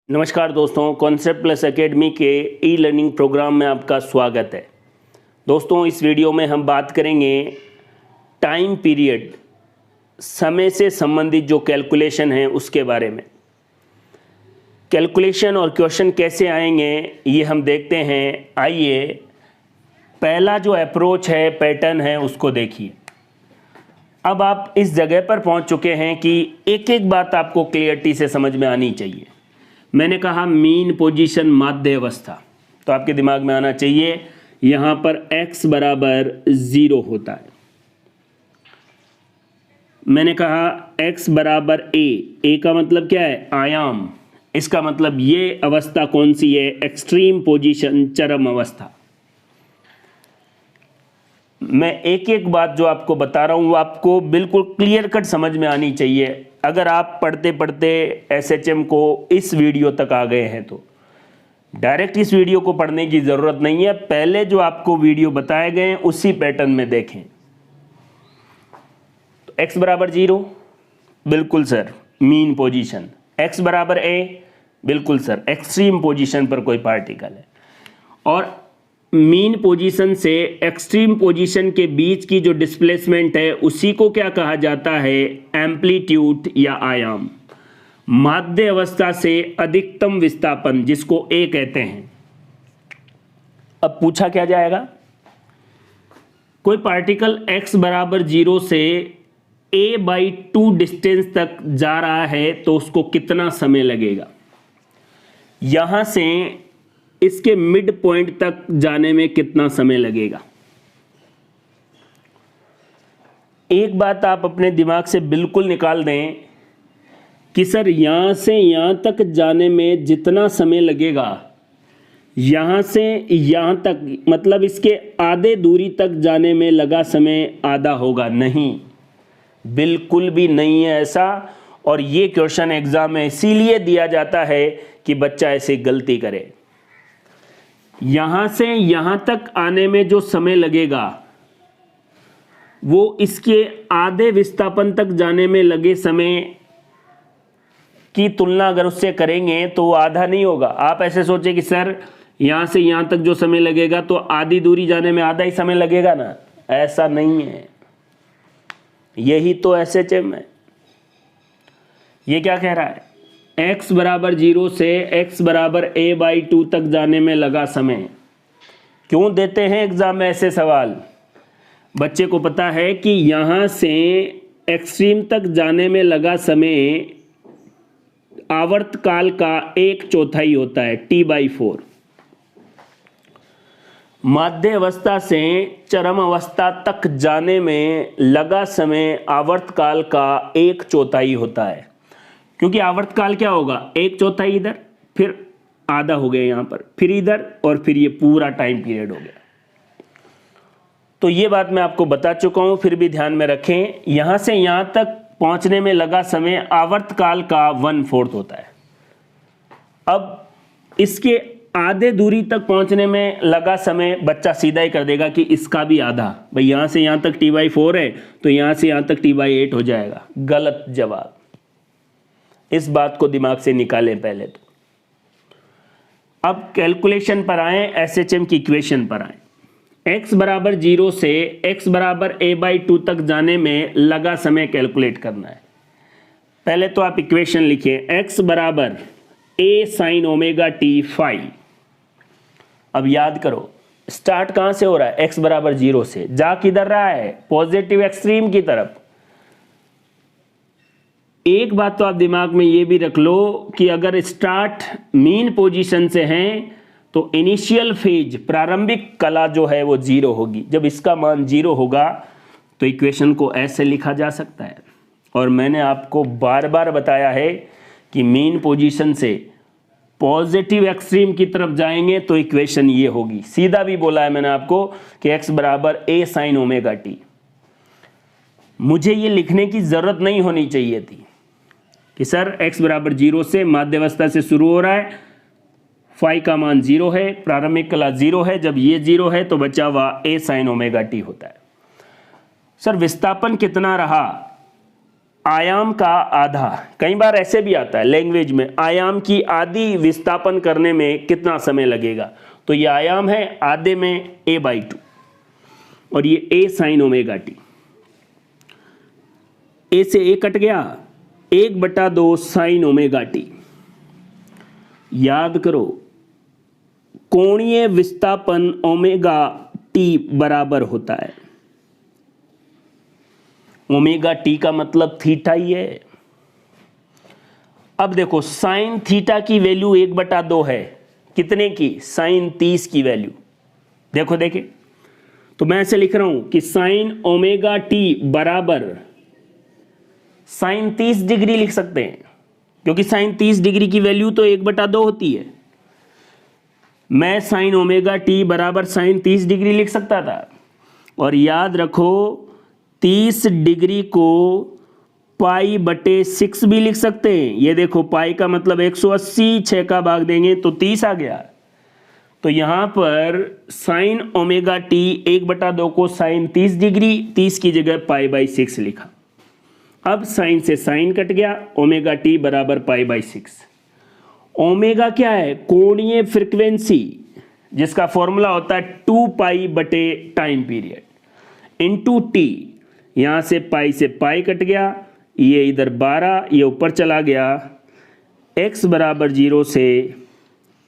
नमस्कार दोस्तों, concept plus academy के ई लर्निंग प्रोग्राम में आपका स्वागत है। दोस्तों, इस वीडियो में हम बात करेंगे टाइम पीरियड, समय से संबंधित जो कैलकुलेशन है उसके बारे में। कैलकुलेशन और क्वेश्चन कैसे आएंगे ये हम देखते हैं। आइए, पहला जो अप्रोच है, पैटर्न है, उसको देखिए। अब आप इस जगह पर पहुंच चुके हैं कि एक एक बात आपको क्लियरिटी से समझ में आनी चाहिए। मैंने कहा मीन पोजीशन माध्य अवस्था, तो आपके दिमाग में आना चाहिए यहाँ पर x बराबर 0 होता है। मैंने कहा x बराबर a का मतलब क्या है? आयाम। इसका मतलब ये अवस्था कौन सी है? एक्सट्रीम पोजीशन, चरम अवस्था। मैं एक एक बात जो आपको बता रहा हूँ वो आपको बिल्कुल क्लियर कट समझ में आनी चाहिए। अगर आप पढ़ते पढ़ते एसएचएम को इस वीडियो तक आ गए हैं तो डायरेक्ट इस वीडियो को पढ़ने की ज़रूरत नहीं है। पहले जो आपको वीडियो बताए गए हैं उसी पैटर्न में देखें। तो x बराबर 0, बिल्कुल सर, मीन पोजीशन। x बराबर a, बिल्कुल सर, एक्सट्रीम पोजीशन पर कोई पार्टिकल है। और मीन पोजीशन से एक्सट्रीम पोजीशन के बीच की जो डिस्प्लेसमेंट है उसी को क्या कहा जाता है? एम्पलीट्यूड या आयाम। माध्य अवस्था से अधिकतम विस्थापन, जिसको a कहते हैं। अब पूछा क्या जाएगा? कोई पार्टिकल x बराबर 0 से a/2 डिस्टेंस तक जा रहा है तो उसको कितना समय लगेगा? यहां से इसके मिड पॉइंट तक जाने में कितना समय लगेगा? एक बात आप अपने दिमाग से बिल्कुल निकाल दें कि सर यहां से यहां तक जाने में जितना समय लगेगा, यहां से यहां तक मतलब इसके आधे दूरी तक जाने में लगा समय आधा होगा? नहीं, बिल्कुल भी नहीं है ऐसा। और ये क्वेश्चन एग्जाम में इसीलिए दिया जाता है कि बच्चा ऐसे गलती करे। यहां से यहां तक आने में जो समय लगेगा वो इसके आधे विस्थापन तक जाने में लगे समय की तुलना अगर उससे करेंगे तो वो आधा नहीं होगा। आप ऐसे सोचे कि सर यहां से यहां तक जो समय लगेगा तो आधी दूरी जाने में आधा ही समय लगेगा ना, ऐसा नहीं है। यही तो एसएचएम है। ये क्या कह रहा है? x बराबर 0 से x बराबर a/2 तक जाने में लगा समय। क्यों देते हैं एग्जाम में ऐसे सवाल? बच्चे को पता है कि यहां से एक्सट्रीम तक जाने में लगा समय आवर्तकाल का 1/4 होता है, t/4। माध्य अवस्था से चरम अवस्था तक जाने में लगा समय आवर्तकाल का 1/4 होता है। क्योंकि आवर्तकाल क्या होगा? 1/4 इधर, फिर आधा हो गया यहाँ पर, फिर इधर, और फिर ये पूरा टाइम पीरियड हो गया। तो ये बात मैं आपको बता चुका हूँ, फिर भी ध्यान में रखें। यहाँ से यहाँ तक पहुँचने में लगा समय आवर्तकाल का 1/4 होता है। अब इसके आधे दूरी तक पहुँचने में लगा समय बच्चा सीधा ही कर देगा कि इसका भी आधा। भाई यहाँ से यहाँ तक t/4 है तो यहाँ से यहाँ तक t/8 हो जाएगा। गलत जवाब। इस बात को दिमाग से निकालें पहले तो। अब कैलकुलेशन पर आए, एसएचएम की इक्वेशन पर आए। x बराबर 0 से x बराबर a/2 तक जाने में लगा समय कैलकुलेट करना है। पहले तो आप इक्वेशन लिखिए, x बराबर a sin ωt phi। अब याद करो, स्टार्ट कहां से हो रहा है? x बराबर 0 से। जा किधर रहा है? पॉजिटिव एक्सट्रीम की तरफ। एक बात तो आप दिमाग में ये भी रख लो कि अगर स्टार्ट मीन पोजीशन से हैं तो इनिशियल फेज, प्रारंभिक कला जो है वो 0 होगी। जब इसका मान 0 होगा तो इक्वेशन को ऐसे लिखा जा सकता है। और मैंने आपको बार बार बताया है कि मीन पोजीशन से पॉजिटिव एक्सट्रीम की तरफ जाएंगे तो इक्वेशन ये होगी। सीधा भी बोला है मैंने आपको कि x बराबर a sin ωt। मुझे ये लिखने की जरूरत नहीं होनी चाहिए थी कि सर x बराबर 0 से माध्यावस्था से शुरू हो रहा है, फाई का मान 0 है, प्रारंभिक कला 0 है। जब ये 0 है तो बचा हुआ a sin ωt होता है। सर विस्थापन कितना रहा? आयाम का आधा, कई बार ऐसे भी आता है लैंग्वेज में, आयाम की आधी विस्थापन करने में कितना समय लगेगा। तो ये आयाम है, आधे में a/2 और ये a sin omega T. a से a कट गया, 1/2 sin ओमेगा टी। याद करो कोणीय विस्थापन ओमेगा टी बराबर होता है, ओमेगा टी का मतलब थीटा ही है। अब देखो साइन थीटा की वैल्यू 1/2 है, कितने की, साइन 30 की वैल्यू। देखो देखे, तो मैं ऐसे लिख रहा हूं कि साइन ओमेगा टी बराबर साइन 30 डिग्री लिख सकते हैं, क्योंकि साइन 30 डिग्री की वैल्यू तो 1/2 होती है। मैं साइन ओमेगा टी बराबर साइन 30 डिग्री लिख सकता था। और याद रखो 30 डिग्री को π/6 भी लिख सकते हैं। ये देखो पाई का मतलब 180, 6 का भाग देंगे तो 30 आ गया। तो यहां पर साइन ओमेगा टी 1/2 को साइन 30 डिग्री, 30 की जगह π/6 लिखा। अब साइन से साइन कट गया, ओमेगा टी बराबर π/6। ओमेगा क्या है, कोणीय फ्रीक्वेंसी, जिसका फॉर्मूला होता है 2π/टाइम पीरियड इंटू टी। यहां से पाई कट गया, ये इधर 12, ये ऊपर चला गया। x बराबर 0 से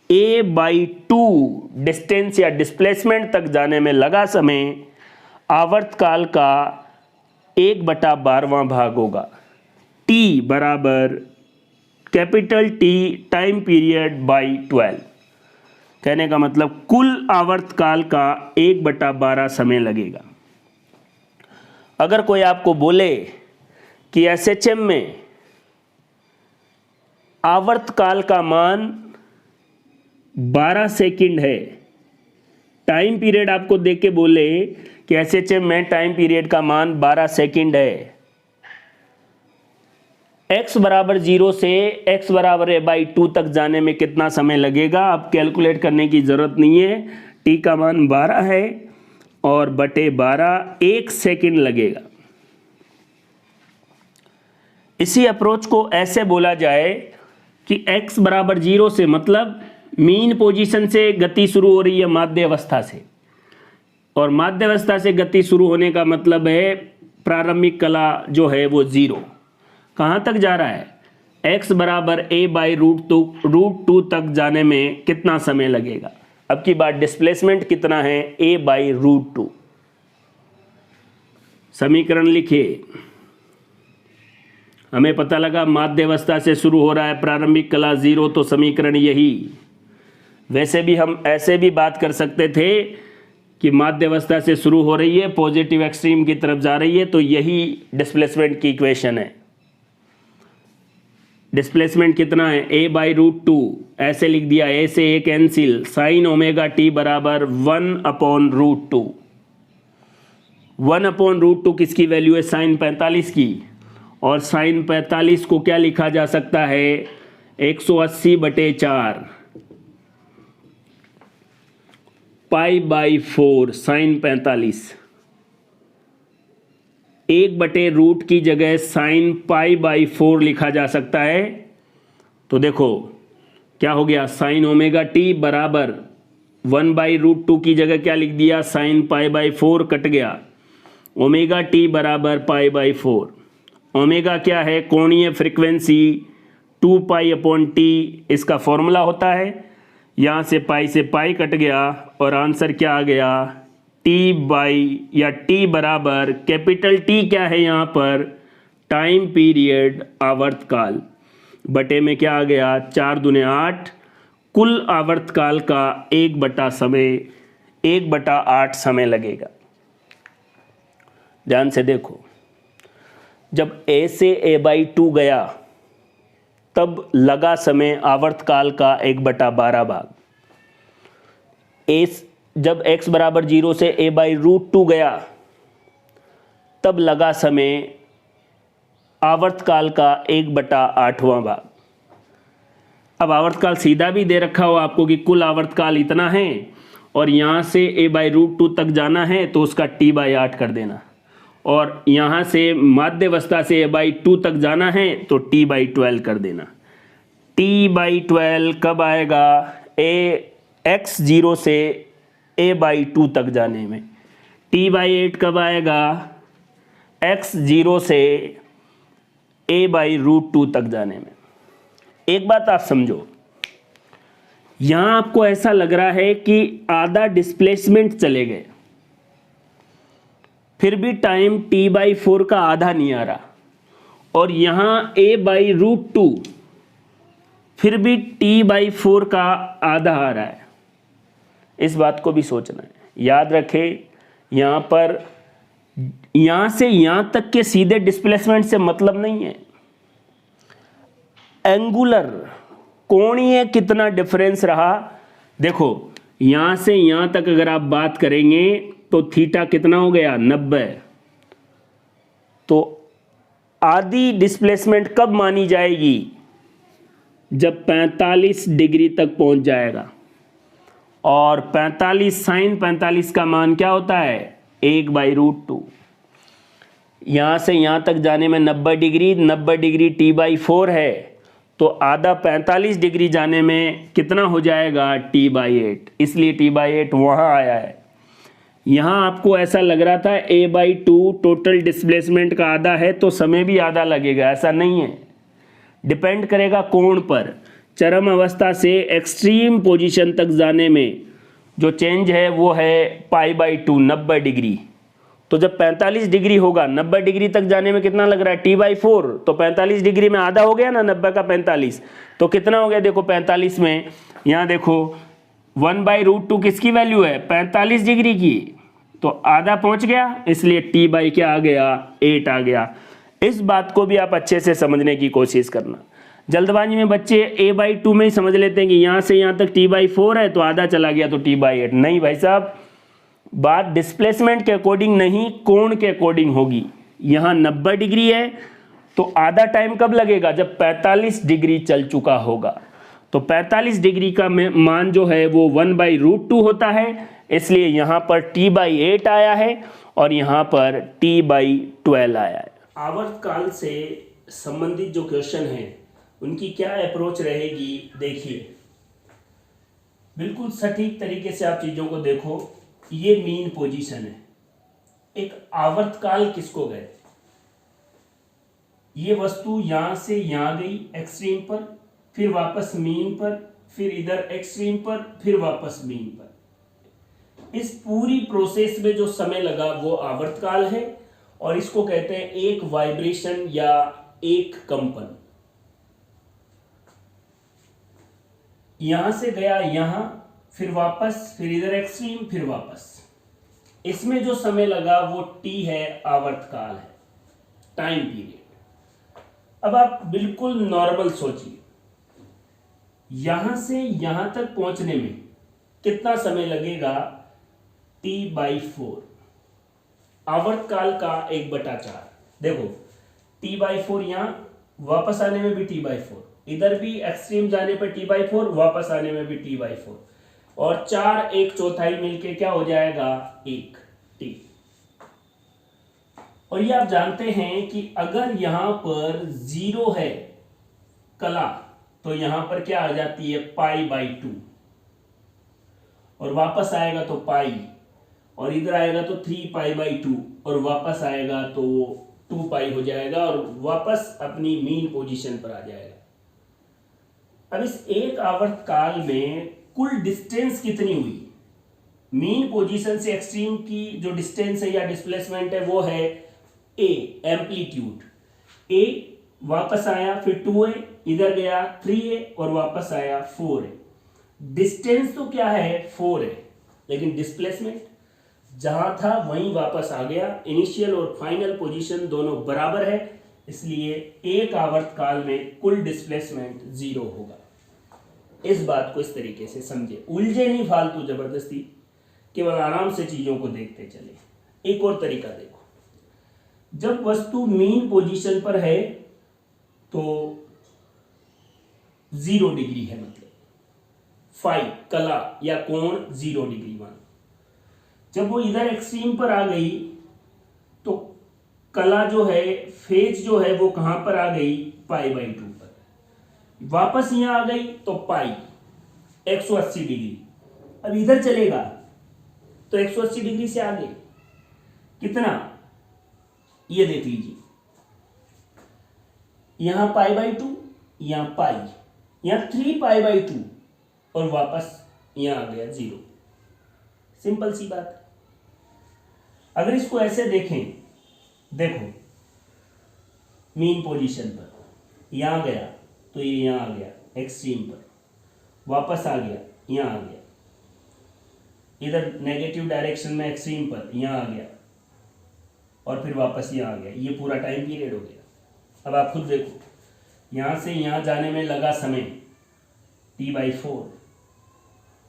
a/2 डिस्टेंस या डिस्प्लेसमेंट तक जाने में लगा समय आवर्तकाल का 1/12वां भाग होगा। t बराबर capital T time period by 12। कहने का मतलब कुल आवर्तकाल का 1/12 समय लगेगा। अगर कोई आपको बोले कि एसएचएम में आवर्तकाल का मान 12 सेकंड है, टाइम पीरियड आपको देख के बोले कि एसएचएम में टाइम पीरियड का मान 12 सेकंड है, x बराबर 0 से x बराबर a/2 तक जाने में कितना समय लगेगा, अब कैलकुलेट करने की जरूरत नहीं है। t का मान 12 है और बटे 12 1 सेकंड लगेगा। इसी अप्रोच को ऐसे बोला जाए कि x बराबर 0 से मतलब मीन पोजीशन से गति शुरू हो रही है माध्य अवस्था से, और माध्य अवस्था से गति शुरू होने का मतलब है प्रारंभिक कला जो है वो 0। कहाँ तक जा रहा है, x बराबर a/√2 तक जाने में कितना समय लगेगा। अब की बात डिस्प्लेसमेंट कितना है, a/√2। समीकरण लिखिए। हमें पता लगा माध्य अवस्था से शुरू हो रहा है, प्रारंभिक कला 0, तो समीकरण यही। वैसे भी हम ऐसे भी बात कर सकते थे कि माध्य अवस्था से शुरू हो रही है, पॉजिटिव एक्सट्रीम की तरफ जा रही है, तो यही डिस्प्लेसमेंट की इक्वेशन है। डिस्प्लेसमेंट कितना है, a/√2, ऐसे लिख दिया, a से a cancel, sine omega T बराबर 1/√2। 1/√2 किसकी वैल्यू है, साइन 45 की, और साइन 45 को क्या लिखा जा सकता है, 180/4 π/4 साइन 45। 1/रूट की जगह साइन π/4 लिखा जा सकता है। तो देखो क्या हो गया, साइन ओमेगा टी बराबर 1/√2 की जगह क्या लिख दिया, साइन π/4 कट गया, ओमेगा टी बराबर π/4। ओमेगा क्या है, कोणीय फ्रीक्वेंसी 2π/T, इसका फॉर्मूला होता है। यहाँ से पाई से पाई कट गया और आंसर क्या आ गया, T बराबर कैपिटल T क्या है यहाँ पर, टाइम पीरियड आवर्तकाल, बटे में क्या आ गया, 4 दूने 8, कुल आवर्तकाल का 1/8 समय लगेगा। ध्यान से देखो, जब a से a/2 गया तब लगा समय आवर्तकाल का 1/12 भाग। जब x बराबर 0 से a/√2 गया तब लगा समय आवर्तकाल का 1/8वां भाग। अब आवर्तकाल सीधा भी दे रखा हो आपको कि कुल आवर्तकाल इतना है और यहाँ से a/√2 तक जाना है, तो उसका t/8 कर देना और यहाँ से माध्यावस्था से a/2 तक जाना है तो t/12 कर देना। t/12 कब आएगा? x0 से a/2 तक जाने में। t/8 कब आएगा? x0 से a/√2 तक जाने में। एक बात आप समझो, यहां आपको ऐसा लग रहा है कि आधा डिस्प्लेसमेंट चले गए, फिर भी टाइम t/4 का आधा नहीं आ रहा, और यहां a/√2 फिर भी t/4 का आधा आ रहा है। इस बात को भी सोचना है। याद रखें, यहां पर यहां से यहां तक के सीधे डिस्प्लेसमेंट से मतलब नहीं है, एंगुलर कोणीय कितना डिफरेंस रहा। देखो यहां से यहां तक अगर आप बात करेंगे तो थीटा कितना हो गया? 90। तो आधी डिस्प्लेसमेंट कब मानी जाएगी? जब 45 डिग्री तक पहुंच जाएगा। और 45 साइन 45 का मान क्या होता है? 1/√2। यहां से यहां तक जाने में 90 डिग्री, 90 डिग्री t/4 है, तो आधा 45 डिग्री जाने में कितना हो जाएगा? t/8। इसलिए t/8 वहां आया है। यहां आपको ऐसा लग रहा था a/2 टोटल डिस्प्लेसमेंट का आधा है तो समय भी आधा लगेगा, ऐसा नहीं है। डिपेंड करेगा कोण पर। चरम अवस्था से एक्सट्रीम पोजीशन तक जाने में जो चेंज है वो है π/2, 90 डिग्री। तो जब 45 डिग्री होगा, 90 डिग्री तक जाने में कितना लग रहा है? t/4। तो 45 डिग्री में आधा हो गया ना, 90 का 45, तो कितना हो गया? देखो 45 में यहाँ देखो 1/√2 किसकी वैल्यू है? 45 डिग्री की, तो आधा पहुंच गया, इसलिए t/ क्या आ गया? 8 आ गया। इस बात को भी आप अच्छे से समझने की कोशिश करना। जल्दबाजी में बच्चे a/2 में ही समझ लेते हैं कि यहाँ से यहाँ तक t/4 है तो आधा चला गया तो t/8। नहीं भाई साहब, बात डिस्प्लेसमेंट के अकॉर्डिंग नहीं, कोण के अकॉर्डिंग होगी। यहाँ 90 डिग्री है तो आधा टाइम कब लगेगा? जब 45 डिग्री चल चुका होगा। तो 45 डिग्री का मान जो है वो 1/√2 होता है, इसलिए यहाँ पर t/8 आया है और यहाँ पर t/12 आया है। आवर्तकाल से संबंधित जो क्वेश्चन है उनकी क्या अप्रोच रहेगी, देखिए। बिल्कुल सटीक तरीके से आप चीजों को देखो। ये मीन पोजीशन है। एक आवर्तकाल किसको गए? ये वस्तु यहां से यहां गई एक्सट्रीम पर, फिर वापस मीन पर, फिर इधर एक्सट्रीम पर, फिर वापस मीन पर। इस पूरी प्रोसेस में जो समय लगा वो आवर्तकाल है, और इसको कहते हैं एक वाइब्रेशन या एक कंपन। यहां से गया यहां, फिर वापस, फिर इधर एक्सट्रीम, फिर वापस। इसमें जो समय लगा वो t है, आवर्तकाल है, टाइम पीरियड। अब आप बिल्कुल नॉर्मल सोचिए, यहां से यहां तक पहुंचने में कितना समय लगेगा? t/4, आवर्तकाल का 1/4। देखो t/4, यहां वापस आने में भी t/4, इधर भी एक्सट्रीम जाने पर t/4, वापस आने में भी t/4, और 4 1/4 मिलके क्या हो जाएगा? 1 t। और ये आप जानते हैं कि अगर यहां पर 0 है कला, तो यहां पर क्या आ जाती है? π/2, और वापस आएगा तो पाई, और इधर आएगा तो 3π/2, और वापस आएगा तो 2π हो जाएगा, और वापस अपनी मीन पोजीशन पर आ जाएगा। अब इस एक आवर्तकाल में कुल डिस्टेंस कितनी हुई? मीन पोजीशन से एक्सट्रीम की जो डिस्टेंस है या डिस्प्लेसमेंट है वो है a, एम्पलीट्यूड a, वापस आया, फिर 2a, इधर गया 3a, और वापस आया 4a। डिस्टेंस तो क्या है? 4 है, लेकिन डिस्प्लेसमेंट जहां था वहीं वापस आ गया। इनिशियल और फाइनल पोजीशन दोनों बराबर है, इसलिए एक आवर्तकाल में कुल डिस्प्लेसमेंट 0 होगा। इस बात को इस तरीके से समझे, उलझे नहीं फालतू जबरदस्ती, केवल आराम से चीजों को देखते चले। एक और तरीका देखो, जब वस्तु मीन पोजीशन पर है तो 0 डिग्री है, मतलब फाई कला या कोण 0 डिग्री मान। जब वो इधर एक्सट्रीम पर आ गई तो कला जो है, फेज जो है वो कहां पर आ गई, π/2 पर। वापस यहां आ गई तो पाई 180 डिग्री। अब इधर चलेगा तो 180 डिग्री से आगे कितना, ये देख लीजिए, यहां π/2, यहां पाई, यहां 3π/2 और वापस यहां आ गया 0। सिंपल सी बात है। अगर इसको ऐसे देखें, देखो मीन पोजीशन पर यहां गया तो ये यहां आ गया एक्सट्रीम पर, वापस आ गया यहां आ गया, इधर नेगेटिव डायरेक्शन में एक्सट्रीम पर यहां आ गया और फिर वापस यहां आ गया। ये पूरा टाइम पीरियड हो गया। अब आप खुद देखो, यहां से यहां जाने में लगा समय t/4,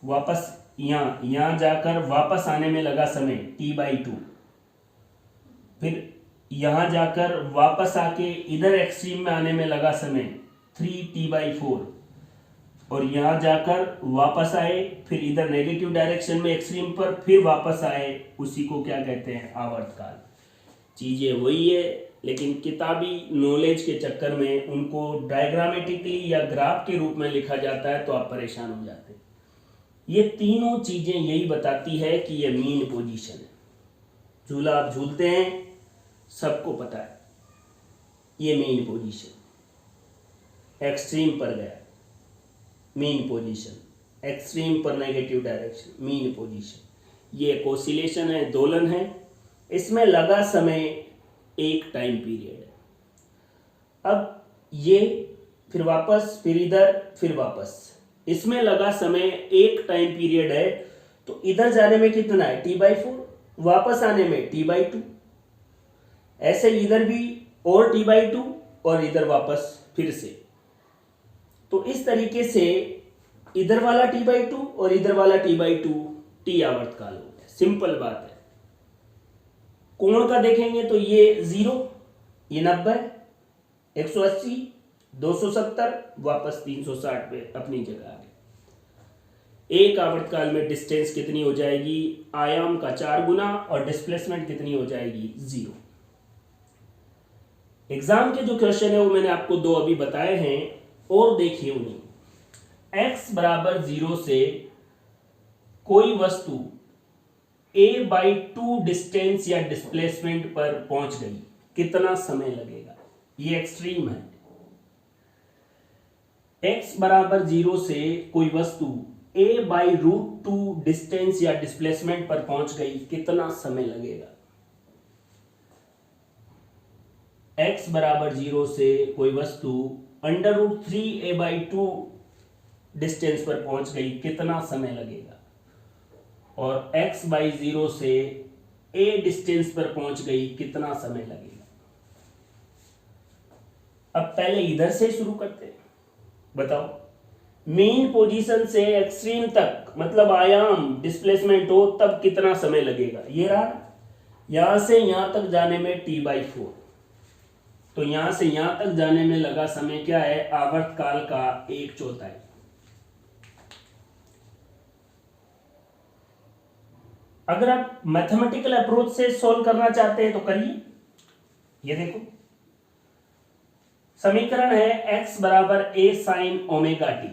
वापस यहां जाकर वापस आने में लगा समय t/2, फिर यहां जाकर वापस आके इधर एक्सट्रीम में आने में लगा समय 3t/4, और यहां जाकर वापस आए, फिर इधर नेगेटिव डायरेक्शन में एक्सट्रीम पर फिर वापस आए, उसी को क्या कहते हैं, आवर्तकाल। चीजें वही है, लेकिन किताबी नॉलेज के चक्कर में उनको डायग्रामेटिकली या ग्राफ के रूप में लिखा जाता है तो आप परेशान हो जाते हैं। ये तीनों चीजें यही बताती है कि ये मीन पोजीशन है। झूला आप झूलते हैं, सबको पता है ये मीन पोजीशन, एक्सट्रीम पर गया मीन पोजीशन, एक्सट्रीम पर नेगेटिव डायरेक्शन मीन पोजीशन। ये एक ऑसिलेशन है, दोलन है, इसमें लगा समय एक टाइम पीरियड है। अब ये फिर वापस, फिर इधर, फिर वापस, इसमें लगा समय एक टाइम पीरियड है। तो इधर जाने में कितना है, t/4, वापस आने में t/2, ऐसे इधर भी और t/2 और इधर वापस फिर से। तो इस तरीके से इधर वाला t/2 और इधर वाला t/2 t आवर्तकाल हो गया। सिंपल बात है। कोण का देखेंगे तो ये 0, ये 90, 180, 270, वापस 360 पे अपनी जगह आ गए। एक आवर्तकाल में डिस्टेंस कितनी हो जाएगी, आयाम का 4 गुना, और डिस्प्लेसमेंट कितनी हो जाएगी, 0। एग्जाम के जो क्वेश्चन है वो मैंने आपको 2 अभी बताए हैं, और देखिए उन्हें। x बराबर 0 से कोई वस्तु a/2 डिस्टेंस या डिस्प्लेसमेंट पर पहुंच गई, कितना समय लगेगा, ये एक्सट्रीम है। x बराबर 0 से कोई वस्तु a/√2 डिस्टेंस या डिस्प्लेसमेंट पर पहुंच गई, कितना समय लगेगा। x बराबर 0 से कोई वस्तु √3a/2 डिस्टेंस पर पहुंच गई, कितना समय लगेगा। और x/0 से a डिस्टेंस पर पहुंच गई, कितना समय लगेगा। अब पहले इधर से शुरू करते हैं, बताओ। मेन पोजीशन से एक्सट्रीम तक, मतलब आयाम डिस्प्लेसमेंट हो, तब कितना समय लगेगा। ये रहा, यहां से यहां तक जाने में t/4, तो यहां से यहां तक जाने में लगा समय क्या है, आवर्तकाल का 1/4। अगर आप मैथमेटिकल अप्रोच से सॉल्व करना चाहते हैं तो करिए। ये देखो समीकरण है x बराबर a sin ओमेगा टी।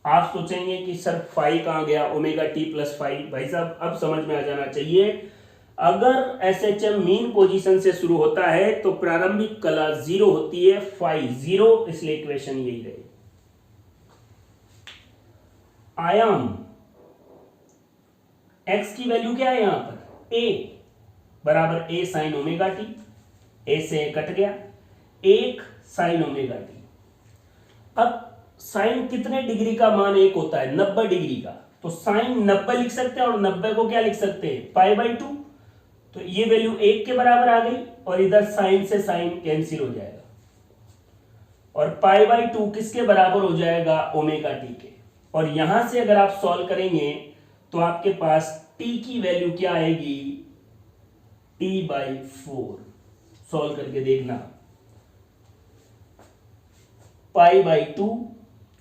आप सोचेंगे कि सर फाई कहां गया, ओमेगा टी प्लस फाई। भाई साहब अब समझ में आ जाना चाहिए, अगर एसएचएम मीन पोजीशन से शुरू होता है तो प्रारंभिक कला 0 होती है, फाई 0, इसलिए इक्वेशन यही रही। आयाम x की वैल्यू क्या है यहां पर, a बराबर a sine omega T, a से कट गया, 1 साइन ओमेगा टी। अब साइन कितने डिग्री का मान 1 होता है, 90 डिग्री का, तो साइन 90 लिख सकते हैं, और 90 को क्या लिख सकते हैं, π/2। तो ये वैल्यू 1 के बराबर आ गई, और इधर साइन से साइन कैंसिल हो जाएगा, और π/2 किसके बराबर हो जाएगा, ओमेगा टी के। और यहां से अगर आप सॉल्व करेंगे तो आपके पास t की वैल्यू क्या आएगी, t/4। सॉल्व करके देखना, π/2,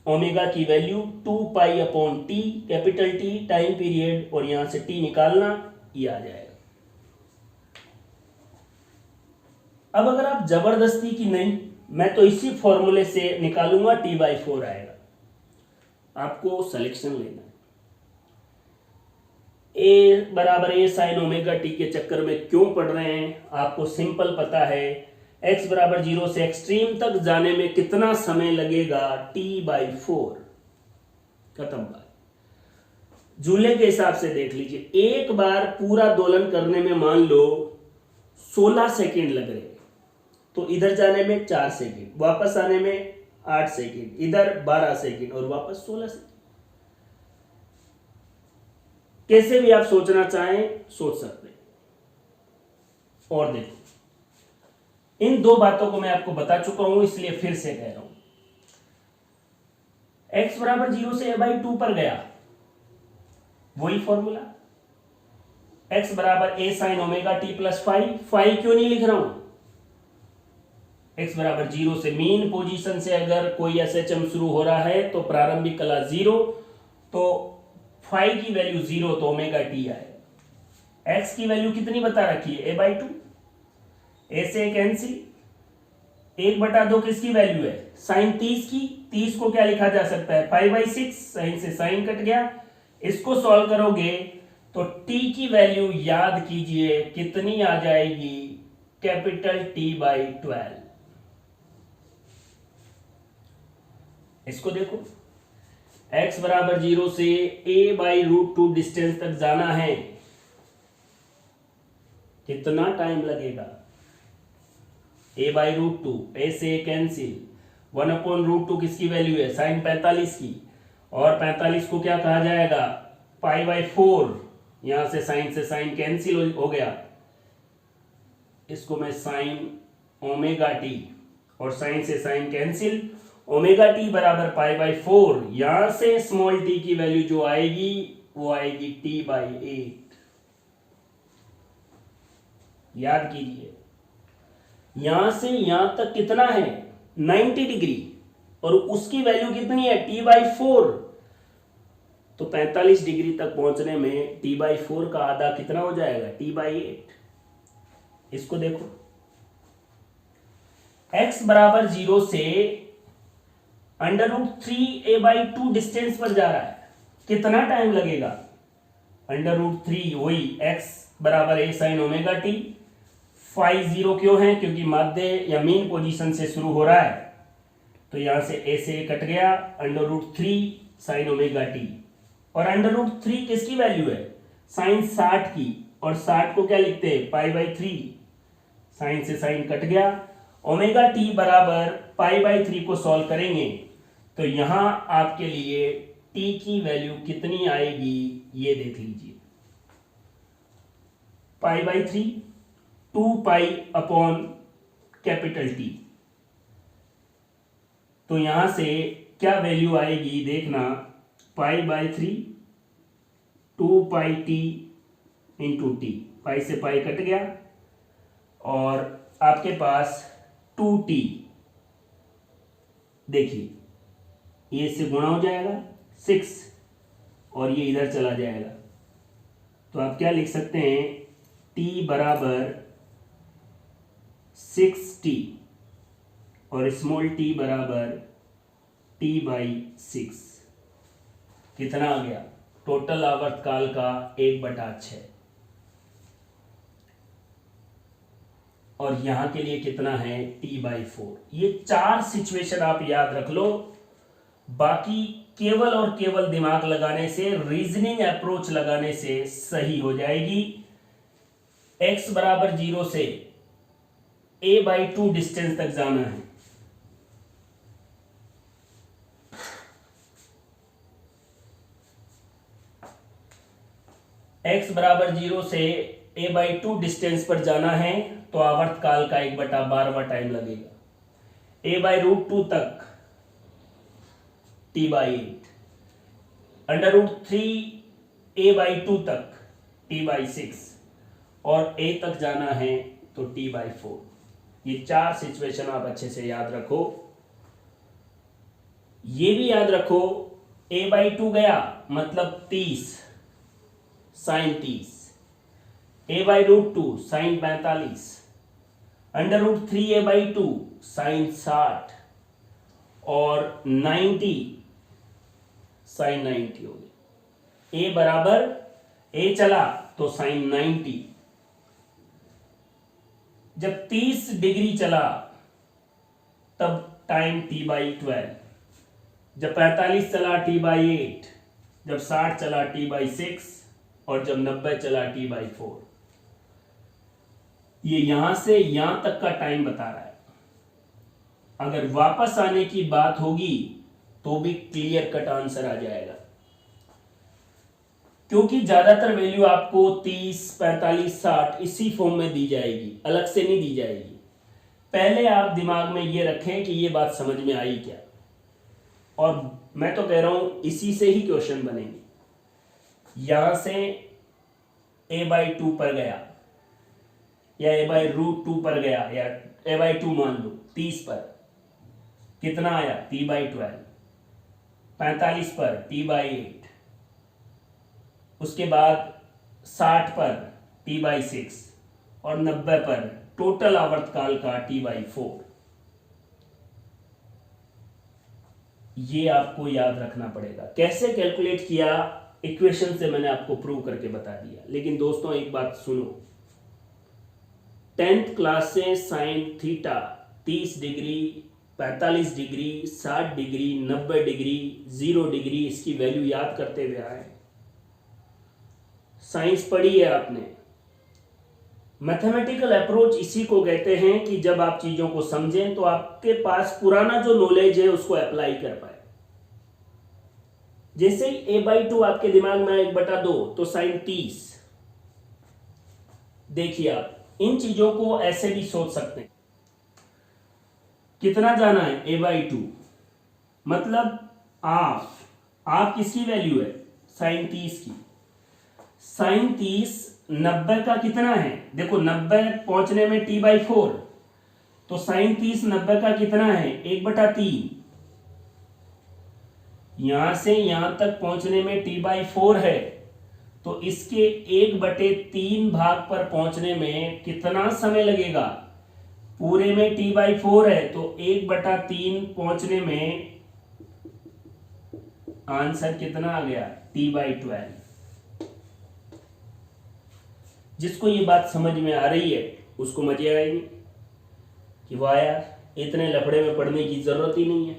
ओमेगा की value 2π/t, capital T time period, और यहां से t निकालना, ये आ जाएगा। अब अगर आप जबरदस्ती की नहीं, मैं तो इसी फॉर्मूले से निकालूंगा, t/4 आएगा। आपको सिलेक्शन लेना है। ए बराबर ए साइन ओमेगा टी के चक्कर में क्यों पढ़ रहे हैं, आपको सिंपल पता है, x बराबर 0 से एक्सट्रीम तक जाने में कितना समय लगेगा, t/4, खत्म बात। झूले के हिसाब से देख लीजिए, एक बार पूरा दोलन करने में मान लो 16 सेकेंड लग रहे, तो इधर जाने में 4 सेकेंड, वापस आने में 8 सेकेंड, इधर 12 सेकेंड और वापस 16 सेकेंड। कैसे भी आप सोचना चाहें सोच सकते हैं। और देखो, इन दो बातों को मैं आपको बता चुका हूं, इसलिए फिर से कह रहा हूं। x बराबर 0 से a/2 पर गया, वही फॉर्मूला, x बराबर a sine omega T plus five क्यों नहीं लिख रहा हूं, x बराबर 0 से मीन पोजीशन से अगर कोई SHM शुरू हो रहा है तो प्रारंभिक कला 0, तो फाइव की वैल्यू 0 तो ओमेगा टी आएगा। x की वैल्यू कितनी बता रखी है, a/2, a से कैंसिल, 1/2 किसकी वैल्यू है, साइन 30 की, 30 को क्या लिखा जा सकता है, 5/6, साइन से साइन कट गया। इसको सॉल्व करोगे तो t की वैल्यू याद कीजिए कितनी आ जाएगी, कैपिटल T/12। इसको देखो, x बराबर 0 से a/√2 डिस्टेंस तक जाना है, कितना टाइम लगेगा, a/√2, a से कैंसिल, 1/√2 किसकी वैल्यू है, साइन 45 की, और 45 को क्या कहा जाएगा, π/4, यहां से साइन कैंसिल हो गया, इसको मैं साइन ओमेगा टी, और साइन से साइन कैंसिल, ओमेगा टी बराबर π/4, यहां से स्मॉल टी की वैल्यू जो आएगी वो आएगी t/8। याद कीजिए, यहां से यहां तक कितना है, 90 डिग्री, और उसकी वैल्यू कितनी है, t/4, तो 45 डिग्री तक पहुंचने में t/4 का आधा कितना हो जाएगा, t/8। इसको देखो, x बराबर 0 से √3a/2 डिस्टेंस पर जा रहा है, कितना टाइम लगेगा, √3, वही x बराबर a sine omega T, five 0 क्यों है, क्योंकि माध्य या मीन पोजीशन से शुरू हो रहा है, तो यहां से a से a कट गया, √3 साइन ओमेगा टी, और √3 किसकी वैल्यू है, साइन 60 की, और 60 को क्या लिखते हैं, π/3, साइन से साइन कट गया, ओमेगा टी बराबर π/3 को सॉल्व करेंगे तो यहां आपके लिए t की वैल्यू कितनी आएगी, ये देख लीजिए, π/3, 2π अपॉन कैपिटल T, तो यहां से क्या वैल्यू आएगी देखना, π/3, 2πt इंटू टी, पाई से पाई कट गया, और आपके पास 2t, देखिए ये इससे गुणा हो जाएगा 6, और ये इधर चला जाएगा, तो आप क्या लिख सकते हैं, t बराबर 6t, और स्मॉल t बराबर t/6, कितना आ गया, टोटल आवर्तकाल का 1/6, और यहां के लिए कितना है, t/4। ये 4 सिचुएशन आप याद रख लो, बाकी केवल और केवल दिमाग लगाने से, रीजनिंग अप्रोच लगाने से सही हो जाएगी। x बराबर 0 से a/2 डिस्टेंस तक जाना है, x बराबर 0 से a/2 डिस्टेंस पर जाना है, तो आवर्तकाल का 1/12 टाइम लगेगा, a/√2 तक t/8, √3 a/2 तक t/6, और a तक जाना है तो t/4। ये 4 सिचुएशन आप अच्छे से याद रखो। ये भी याद रखो, a/2 गया मतलब 30, sign 30, a/√2 sign 45, √3a/2 sign 60 और 90 साइन 90 हो गई। ए बराबर ए चला तो साइन 90। जब 30 डिग्री चला तब टाइम t/12। जब 45 चला t/8, जब 60 चला t/6 और जब 90 चला t/4। ये यहां से यहां तक का टाइम बता रहा है। अगर वापस आने की बात होगी तो भी क्लियर कट आंसर आ जाएगा, क्योंकि ज्यादातर वैल्यू आपको 30, 45, 60 इसी फॉर्म में दी जाएगी, अलग से नहीं दी जाएगी। पहले आप दिमाग में ये रखें कि ये बात समझ में आई क्या, और मैं तो कह रहा हूं इसी से ही क्वेश्चन बनेंगे। यहां से a/2 पर गया या a/√2 पर गया या a/2 मान लो, 30 पर कितना आया t/12, 45 पर t/8, उसके बाद 60 पर t/6 और 90 पर टोटल आवर्तकाल का t/4। ये आपको याद रखना पड़ेगा। कैसे कैलकुलेट किया, इक्वेशन से मैंने आपको प्रूव करके बता दिया। लेकिन दोस्तों एक बात सुनो, 10th क्लास से sine theta 30 degree, 45 degree, 60 degree, 90 degree, 0 degree, इसकी वैल्यू याद करते हुए आए। साइंस पढ़ी है आपने। मैथमेटिकल अप्रोच इसी को कहते हैं कि जब आप चीजों को समझें तो आपके पास पुराना जो नॉलेज है उसको अप्लाई कर पाए। जैसे ही a/2 आपके दिमाग में 1/2 तो साइन 30। देखिए आप इन चीजों को ऐसे भी सोच सकते हैं। कितना जाना है a/2, मतलब आप किसकी वैल्यू है, साइन 30 की। साइन 30 90 का कितना है, देखो 90 पहुंचने में t/4, तो साइन 30 90 का कितना है 1/3। यहां से यहां तक पहुंचने में t/4 है, तो इसके 1/3 भाग पर पहुंचने में कितना समय लगेगा। पूरे में t/4 है तो 1/3 पहुंचने में आंसर कितना आ गया t/12। जिसको ये बात समझ में आ रही है उसको मजे आएंगे कि वाह यार इतने लफड़े में पढ़ने की जरूरत ही नहीं है।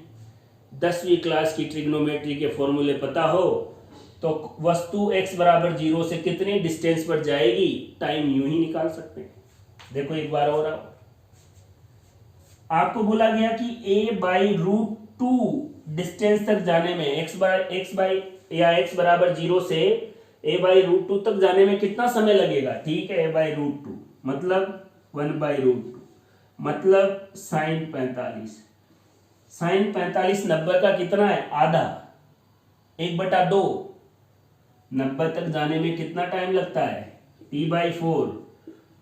10वीं क्लास की ट्रिग्नोमेट्री के फॉर्मूले पता हो तो वस्तु x बराबर 0 से कितने डिस्टेंस पर जाएगी टाइम यूं ही निकाल सकते हैं। देखो एक बार और आओ, आपको बोला गया कि a/√2 डिस्टेंस तक जाने में x बराबर 0 से a/√2 तक जाने में कितना समय लगेगा। ठीक है, a/√2 मतलब 1/√2 मतलब साइन 45। साइन 45 90 का कितना है, आधा, 1/2। 90 तक जाने में कितना टाइम लगता है t/4,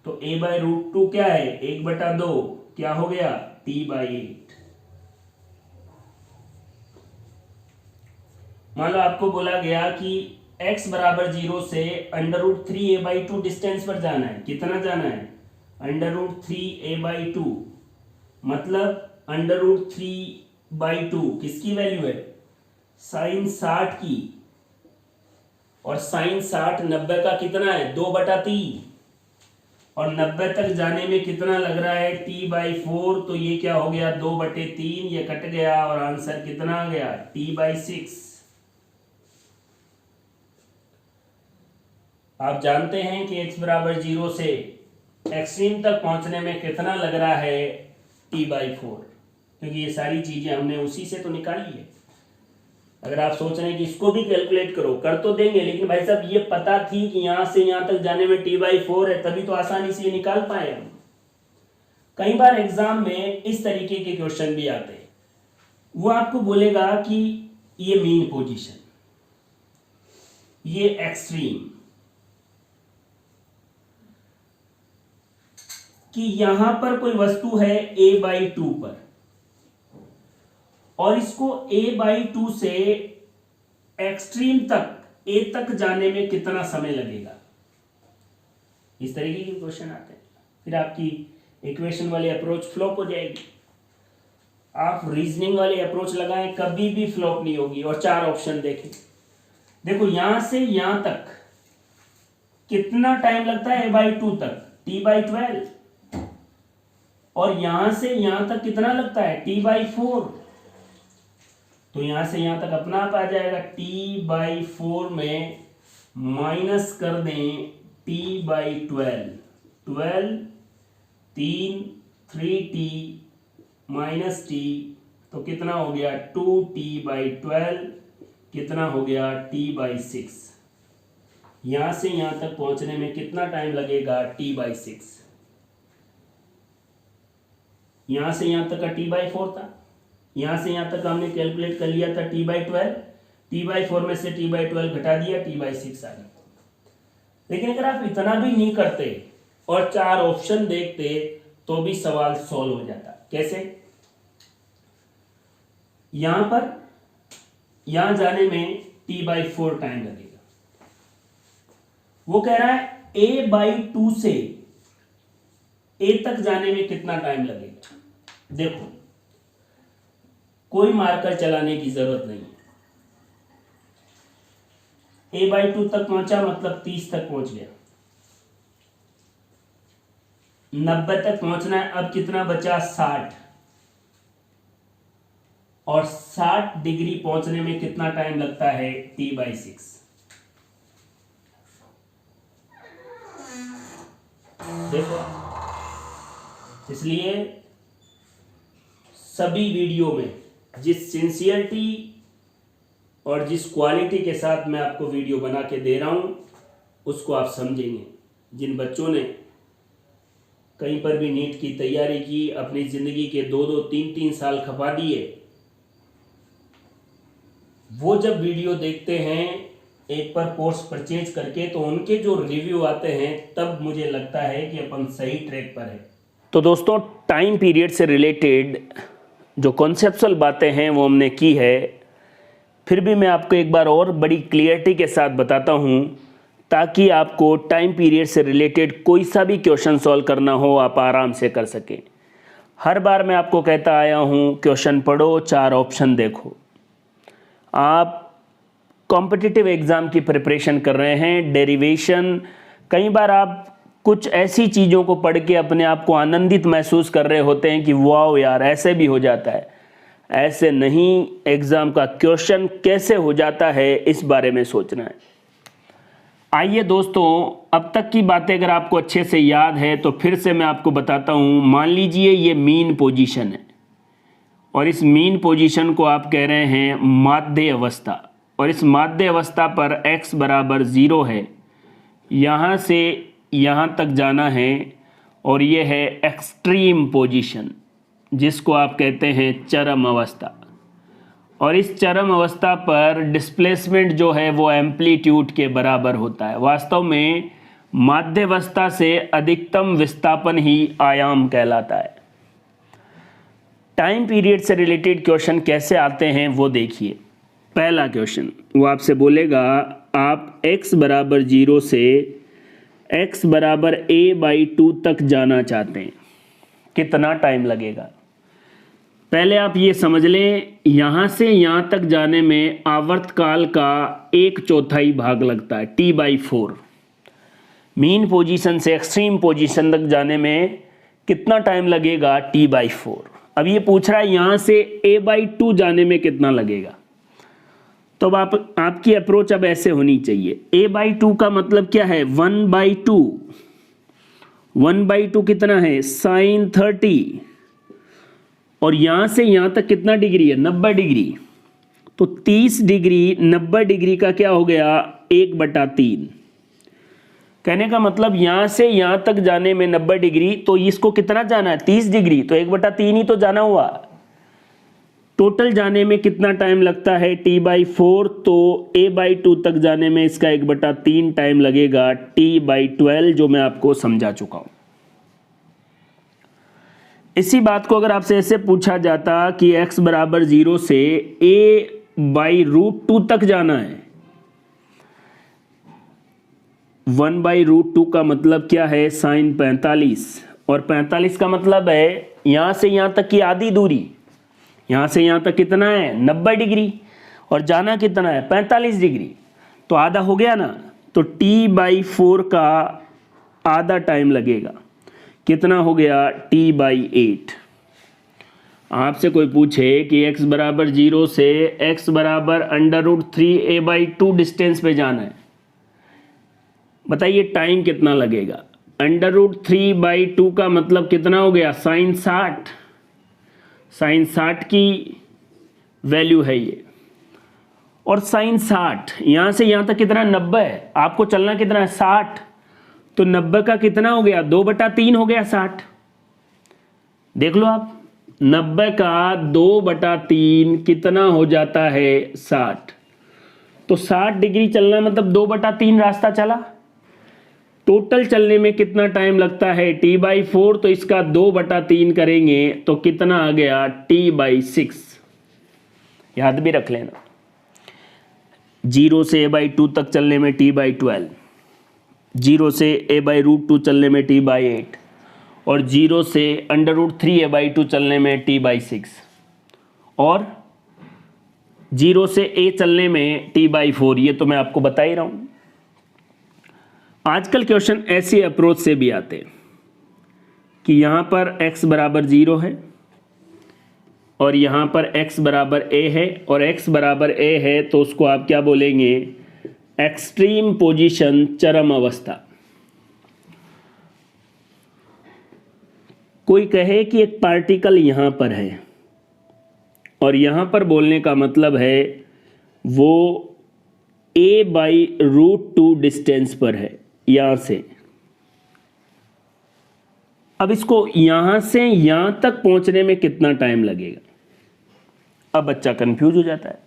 तो a/√2 क्या है 1/2, क्या हो गया t/8। मान लो आपको बोला गया कि x बराबर 0 से √3a/2 डिस्टेंस पर जाना है। कितना जाना है, √3a/2 मतलब √3/2 किसकी वैल्यू है, साइन 60 की, और साइन 60 90 का कितना है 2/3, और 90 तक जाने में कितना लग रहा है t/4, तो ये क्या हो गया 2/3, ये कट गया और आंसर कितना आ गया t/6। आप जानते हैं कि x बराबर 0 से एक्सट्रीम तक पहुंचने में कितना लग रहा है t/4, क्योंकि ये सारी चीजें हमने उसी से तो निकाली है। अगर आप सोच रहे हैं कि इसको भी कैलकुलेट करो, कर तो देंगे, लेकिन भाई साहब ये पता थी कि यहां से यहां तक जाने में t/4 है, तभी तो आसानी से ये निकाल पाए हम। कई बार एग्जाम में इस तरीके के क्वेश्चन भी आते हैं। वो आपको बोलेगा कि ये मीन पोजीशन, ये एक्सट्रीम, कि यहां पर कोई वस्तु है a/2 पर और इसको a/2 से एक्सट्रीम तक a तक जाने में कितना समय लगेगा। इस तरीके के क्वेश्चन आते हैं। फिर आपकी इक्वेशन वाली अप्रोच फ्लॉप हो जाएगी। आप रीजनिंग वाली अप्रोच लगाएं, कभी भी फ्लॉप नहीं होगी। और 4 ऑप्शन देखें, देखो यहां से यहां तक कितना टाइम लगता है a/2 तक, t/12। और यहां से यहां तक कितना लगता है t/4। तो यहां से यहां तक अपना आप आ जाएगा, t/4 में माइनस कर दें t/12, 12 3 3t माइनस t, तो कितना हो गया 2t/12, कितना हो गया t/6। यहां से यहां तक पहुंचने में कितना टाइम लगेगा t/6। यहां से यहां तक का t/4 था, यहां से यहां तक हमने कैलकुलेट कर लिया था t/12, t/4 में से t/12 घटा दिया, t/6 आ गया। लेकिन अगर आप इतना भी नहीं करते और 4 ऑप्शन देखते तो भी सवाल सॉल्व हो जाता। कैसे? यहां पर यहां जाने में t/4 टाइम लगेगा। वो कह रहा है a/2 से a तक जाने में कितना टाइम लगेगा। देखो कोई मार्कर चलाने की जरूरत नहीं, a/2 तक पहुंचा मतलब 30 तक पहुंच गया, 90 तक पहुंचना है। अब कितना बचा 60, और 60 डिग्री पहुंचने में कितना टाइम लगता है t/6। देखो, इसलिए सभी वीडियो में जिस सिंसियरिटी और जिस क्वालिटी के साथ मैं आपको वीडियो बना के दे रहा हूं उसको आप समझेंगे। जिन बच्चों ने कहीं पर भी नीट की तैयारी की, अपनी ज़िंदगी के 2-2 3-3 साल खपा दिए, वो जब वीडियो देखते हैं एक पर कोर्स परचेज करके तो उनके जो रिव्यू आते हैं तब मुझे लगता है कि अपन सही ट्रैक पर है। तो दोस्तों, टाइम पीरियड से रिलेटेड जो कॉन्सेप्चुअल बातें हैं वो हमने की है। फिर भी मैं आपको एक बार और बड़ी क्लियरिटी के साथ बताता हूँ ताकि आपको टाइम पीरियड से रिलेटेड कोई सा भी क्वेश्चन सॉल्व करना हो आप आराम से कर सकें। हर बार मैं आपको कहता आया हूँ क्वेश्चन पढ़ो, 4 ऑप्शन देखो। आप कॉम्पिटिटिव एग्ज़ाम की प्रिपरेशन कर रहे हैं, डेरिवेशन, कई बार आप कुछ ऐसी चीज़ों को पढ़ के अपने आप को आनंदित महसूस कर रहे होते हैं कि वाह यार ऐसे भी हो जाता है। ऐसे नहीं, एग्ज़ाम का क्वेश्चन कैसे हो जाता है इस बारे में सोचना है। आइए दोस्तों, अब तक की बातें अगर आपको अच्छे से याद है तो फिर से मैं आपको बताता हूँ। मान लीजिए ये मीन पोजीशन है और इस मीन पोजीशन को आप कह रहे हैं माध्य अवस्था, और इस माध्य अवस्था पर x बराबर 0 है, यहाँ से यहाँ तक जाना है, और ये है एक्सट्रीम पोजीशन जिसको आप कहते हैं चरम अवस्था। और इस चरम अवस्था पर डिस्प्लेसमेंट जो है वो एम्पलीट्यूड के बराबर होता है। वास्तव में माध्यावस्था से अधिकतम विस्थापन ही आयाम कहलाता है। टाइम पीरियड से रिलेटेड क्वेश्चन कैसे आते हैं वो देखिए। पहला क्वेश्चन वो आपसे बोलेगा आप x बराबर 0 से x बराबर a/2 तक जाना चाहते हैं, कितना टाइम लगेगा। पहले आप ये समझ लें, यहाँ से यहाँ तक जाने में आवर्तकाल का 1/4 भाग लगता है t/4। मीन पोजीशन से एक्सट्रीम पोजीशन तक जाने में कितना टाइम लगेगा t/4। अब ये पूछ रहा है यहाँ से a/2 जाने में कितना लगेगा। तो अब आपकी अप्रोच अब ऐसे होनी चाहिए। a/2 का मतलब क्या है 1/2। 1/2 कितना है sin 30, और यहाँ से यहाँ तक कितना डिग्री है 90 डिग्री। तो 30 डिग्री 90 डिग्री का क्या हो गया 1/3। कहने का मतलब यहाँ से यहाँ तक जाने में 90 डिग्री, तो इसको कितना जाना है 30 डिग्री, तो 1/3 ही तो जाना हुआ। टोटल जाने में कितना टाइम लगता है t/4, तो a/2 तक जाने में इसका 1/3 टाइम लगेगा t/12, जो मैं आपको समझा चुका हूँ। इसी बात को अगर आपसे ऐसे पूछा जाता कि x बराबर 0 से a/√2 तक जाना है, 1/√2 का मतलब क्या है sin 45, और 45 का मतलब है यहाँ से यहाँ तक की आधी दूरी, यहाँ से यहाँ तक कितना है 90 डिग्री, और जाना कितना है 45 डिग्री, तो आधा हो गया ना। तो t/4 का आधा टाइम लगेगा, कितना हो गया t/8। आपसे कोई पूछे कि x बराबर 0 से x बराबर √3a/2 डिस्टेंस पे जाना है, बताइए टाइम कितना लगेगा। √3/2 का मतलब कितना हो गया sin 60, sin 60 की वैल्यू है ये, और sin 60 यहाँ से यहाँ तक कितना 90 है, आपको चलना कितना है 60, तो 90 का कितना हो गया 2/3 हो गया 60। देख लो आप, 90 का 2/3 कितना हो जाता है 60, तो 60 डिग्री चलना मतलब 2/3 रास्ता चला। टोटल चलने में कितना टाइम लगता है t/4, तो इसका 2/3 करेंगे तो कितना आ गया t/6। याद भी रख लेना, 0 से a/2 तक चलने में t/12, 0 से a/√2 चलने में t/8, और 0 से √3a/2 चलने में t/6, और 0 से a चलने में t/4। ये तो मैं आपको बता ही रहा हूँ। आजकल क्वेश्चन ऐसे अप्रोच से भी आते हैं कि यहाँ पर x बराबर 0 है और यहाँ पर x बराबर a है, और x बराबर a है तो उसको आप क्या बोलेंगे एक्सट्रीम पोजीशन, चरम अवस्था। कोई कहे कि एक पार्टिकल यहाँ पर है, और यहाँ पर बोलने का मतलब है वो a/√2 डिस्टेंस पर है यहाँ से। अब इसको यहाँ से यहाँ तक पहुँचने में कितना टाइम लगेगा। अब बच्चा कंफ्यूज हो जाता है,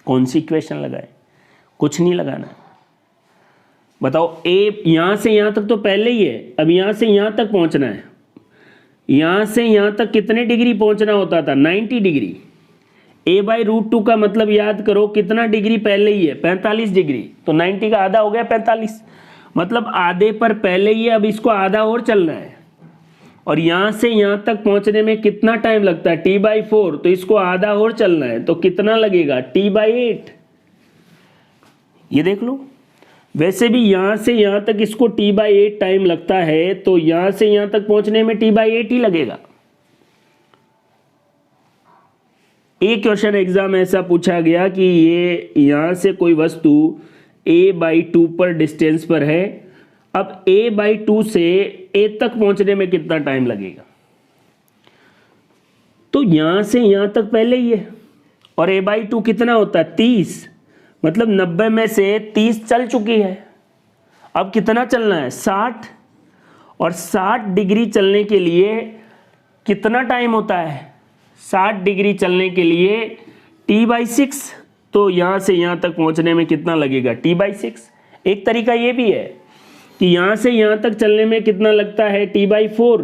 कौन सी इक्वेशन लगाए, कुछ नहीं लगाना। बताओ a यहाँ से यहाँ तक तो पहले ही है, अब यहाँ से यहाँ तक पहुँचना है। यहाँ से यहाँ तक कितने डिग्री पहुँचना होता था 90 डिग्री। a/√2 का मतलब याद करो कितना डिग्री पहले ही है 45 डिग्री, तो 90 का आधा हो गया 45, मतलब आधे पर पहले ही है, अब इसको आधा और चलना है। और यहाँ से यहाँ तक पहुँचने में कितना टाइम लगता है t/4, तो इसको आधा और चलना है, तो कितना लगेगा t/8। ये देख लो, वैसे भी यहाँ से यहाँ तक इसको t/8 टाइम लगता है, तो यहाँ से यहाँ तक पहुँचने में t/8 ही लगेगा। एक क्वेश्चन एग्जाम ऐसा पूछा गया कि ये यहाँ से कोई वस्तु a/2 पर डिस्टेंस पर है, अब a/2 से a तक पहुँचने में कितना टाइम लगेगा। तो यहाँ से यहाँ तक पहले ही है, और a/2 कितना होता है 30, मतलब 90 में से 30 चल चुकी है। अब कितना चलना है 60, और 60 डिग्री चलने के लिए कितना टाइम होता है 60 डिग्री चलने के लिए t/6, तो यहाँ से यहाँ तक पहुँचने में कितना लगेगा t/6। एक तरीका ये भी है कि यहाँ से यहाँ तक चलने में कितना लगता है t/4,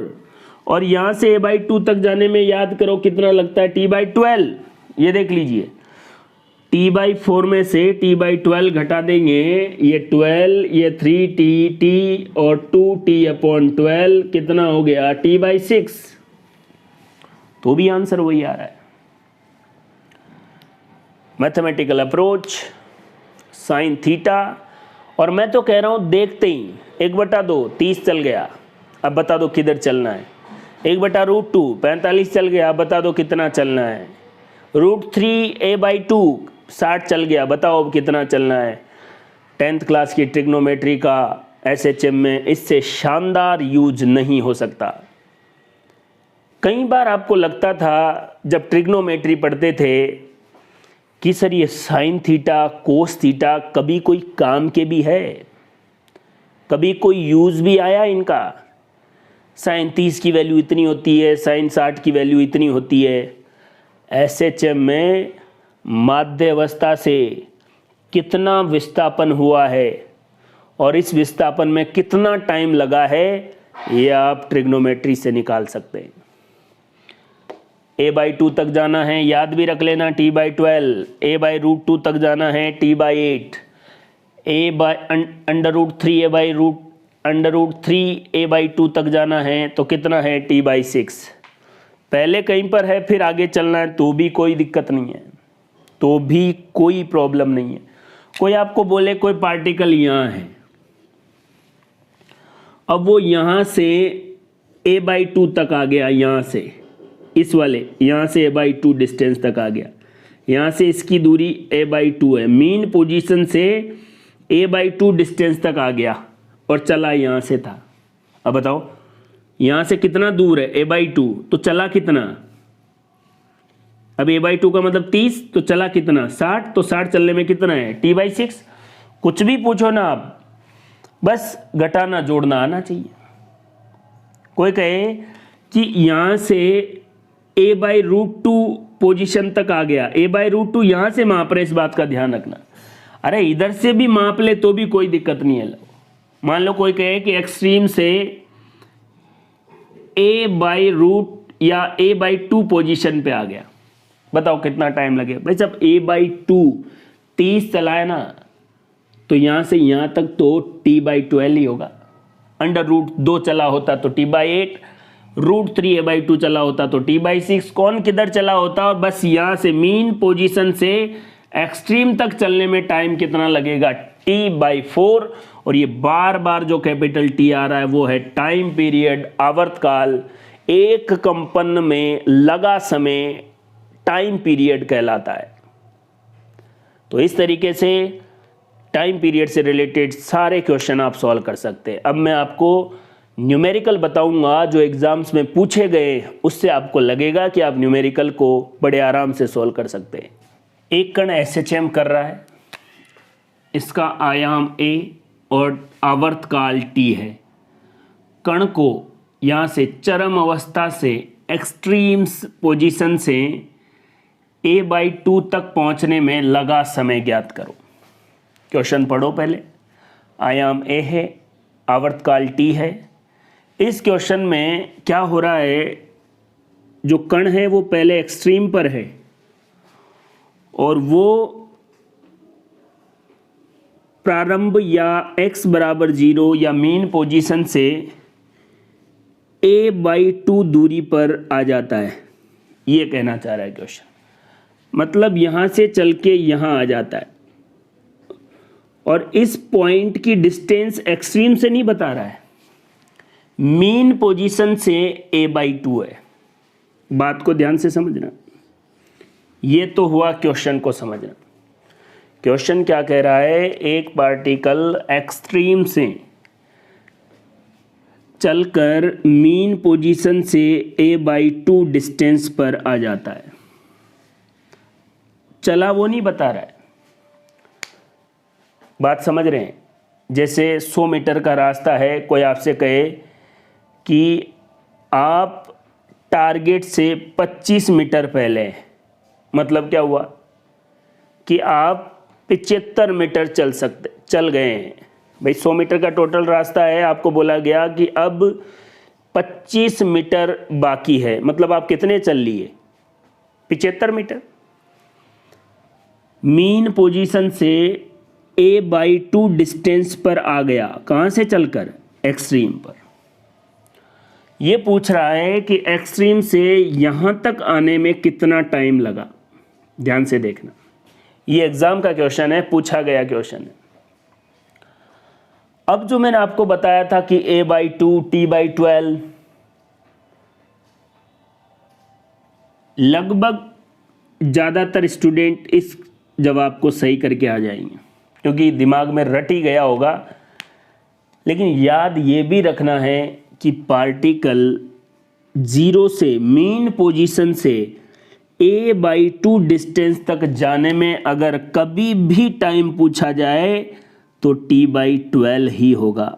और यहाँ से a/2 तक जाने में याद करो कितना लगता है t/12। ये देख लीजिए, t/4 में से t/12 घटा देंगे, ये 12, ये 3t और 2t/12 कितना हो गया t/6, तो भी आंसर वही आ रहा है। मैथमेटिकल अप्रोच साइन थीटा, और मैं तो कह रहा हूं देखते ही 1/2 30 चल गया, अब बता दो किधर चलना है। 1/√2 45 चल गया, अब बता दो कितना चलना है। √3a/2 60 चल गया, बताओ अब कितना चलना है। 10th क्लास की ट्रिग्नोमेट्री का SHM में इससे शानदार यूज नहीं हो सकता। कई बार आपको लगता था जब ट्रिग्नोमेट्री पढ़ते थे कि सर ये साइन थीटा कोस थीटा कभी कोई काम के भी है, कभी कोई यूज भी आया इनका। साइन 30 की वैल्यू इतनी होती है, साइन 60 की वैल्यू इतनी होती है। SHM में माध्य अवस्था से कितना विस्थापन हुआ है और इस विस्थापन में कितना टाइम लगा है, ये आप ट्रिग्नोमेट्री से निकाल सकते हैं। a/2 तक जाना है, याद भी रख लेना t/12, a/√2 तक जाना है t/8, √3a/2 √3a/2 तक जाना है तो कितना है t/6। पहले कहीं पर है फिर आगे चलना है तो भी कोई दिक्कत नहीं है, तो भी कोई प्रॉब्लम नहीं है। कोई आपको बोले कोई पार्टिकल यहाँ है, अब वो यहाँ से a/2 तक आ गया, यहाँ से इस वाले यहाँ से a/2 डिस्टेंस तक आ गया, यहाँ से इसकी दूरी a/2 है, मीन पोजीशन से a/2 डिस्टेंस तक आ गया और चला यहाँ से था। अब बताओ यहाँ से कितना दूर है a/2, तो चला कितना, अब a/2 का मतलब 30, तो चला कितना 60, तो 60 चलने में कितना है t/6। कुछ भी पूछो ना आप, बस घटाना जोड़ना आना चाहिए। कोई कहे कि यहाँ से a/√2 पोजीशन तक आ गया, a/√2 यहाँ से माप रहे, इस बात का ध्यान रखना। अरे इधर से भी माप ले तो भी कोई दिक्कत नहीं है। मान लो कोई कहे कि एक्सट्रीम से a/2 पोजीशन पे आ गया, बताओ कितना टाइम लगेगा। भाई जब a/2 30 चला है ना, तो यहाँ से यहाँ तक तो t/12 ही होगा। √2 चला होता तो t/8, √3a/2 चला होता तो t/6, कौन किधर चला होता, और बस यहाँ से मीन पोजीशन से एक्सट्रीम तक चलने में टाइम कितना लगेगा t/4। और ये बार बार जो कैपिटल T आ रहा है वो है टाइम पीरियड, आवर्तकाल। एक कंपन में लगा समय टाइम पीरियड कहलाता है। तो इस तरीके से टाइम पीरियड से रिलेटेड सारे क्वेश्चन आप सॉल्व कर सकते हैं। अब मैं आपको न्यूमेरिकल बताऊंगा जो एग्जाम्स में पूछे गए, उससे आपको लगेगा कि आप न्यूमेरिकल को बड़े आराम से सॉल्व कर सकते हैं। एक कण SHM कर रहा है, इसका आयाम a और आवर्तकाल t है। कण को यहाँ से चरम अवस्था से एक्सट्रीम्स पोजीशन से a/2 तक पहुँचने में लगा समय ज्ञात करो। क्वेश्चन पढ़ो पहले। आयाम a है, आवर्तकाल t है। इस क्वेश्चन में क्या हो रहा है, जो कण है वो पहले एक्सट्रीम पर है और वो प्रारंभ या x = 0 या मीन पोजीशन से a/2 दूरी पर आ जाता है, ये कहना चाह रहा है क्वेश्चन। मतलब यहाँ से चल के यहाँ आ जाता है और इस पॉइंट की डिस्टेंस एक्सट्रीम से नहीं बता रहा है, मीन पोजीशन से a/2 है। बात को ध्यान से समझना। ये तो हुआ क्वेश्चन को समझना। क्वेश्चन क्या कह रहा है, एक पार्टिकल एक्सट्रीम से चलकर मीन पोजीशन से a/2 डिस्टेंस पर आ जाता है। चला वो नहीं बता रहा है। बात समझ रहे हैं? जैसे 100 मीटर का रास्ता है, कोई आपसे कहे कि आप टारगेट से 25 मीटर पहले हैं, मतलब क्या हुआ कि आप 75 मीटर चल गए हैं। भाई 100 मीटर का टोटल रास्ता है, आपको बोला गया कि अब 25 मीटर बाकी है, मतलब आप कितने चल लिए 75 मीटर। मीन पोजीशन से a/2 डिस्टेंस पर आ गया, कहाँ से चलकर, एक्सट्रीम पर। ये पूछ रहा है कि एक्सट्रीम से यहाँ तक आने में कितना टाइम लगा। ध्यान से देखना, ये एग्जाम का क्वेश्चन है, पूछा गया क्वेश्चन है। अब जो मैंने आपको बताया था कि a/2 t/12, लगभग ज़्यादातर स्टूडेंट इस जवाब को सही करके आ जाएंगे, क्योंकि दिमाग में रट ही गया होगा। लेकिन याद ये भी रखना है कि पार्टिकल 0 से मीन पोजीशन से a/2 डिस्टेंस तक जाने में अगर कभी भी टाइम पूछा जाए तो t/12 ही होगा।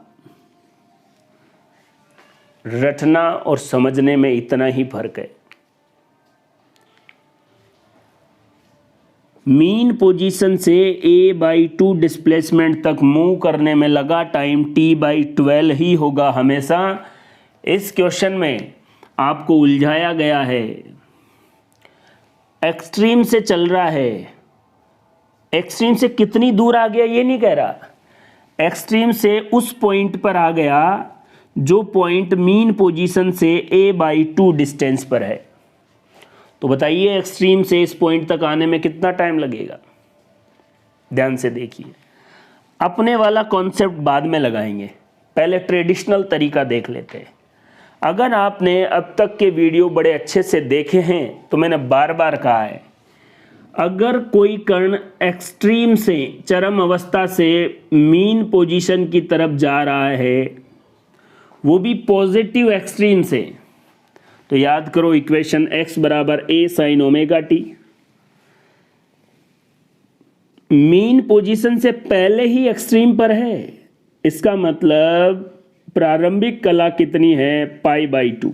रटना और समझने में इतना ही फर्क है। मीन पोजीशन से a/2 डिस्प्लेसमेंट तक मूव करने में लगा टाइम t/12 ही होगा हमेशा। इस क्वेश्चन में आपको उलझाया गया है, एक्सट्रीम से चल रहा है, एक्सट्रीम से कितनी दूर आ गया ये नहीं कह रहा, एक्सट्रीम से उस पॉइंट पर आ गया जो पॉइंट मीन पोजीशन से a/2 डिस्टेंस पर है। तो बताइए एक्सट्रीम से इस पॉइंट तक आने में कितना टाइम लगेगा। ध्यान से देखिए, अपने वाला कॉन्सेप्ट बाद में लगाएंगे, पहले ट्रेडिशनल तरीका देख लेते हैं। अगर आपने अब तक के वीडियो बड़े अच्छे से देखे हैं तो मैंने बार बार कहा है, अगर कोई कण एक्सट्रीम से चरम अवस्था से मीन पोजीशन की तरफ जा रहा है, वो भी पॉजिटिव एक्सट्रीम से, तो याद करो इक्वेशन x बराबर a sin omega T. Mean position से पहले ही एक्सट्रीम पर है, इसका मतलब प्रारंभिक कला कितनी है, π/2।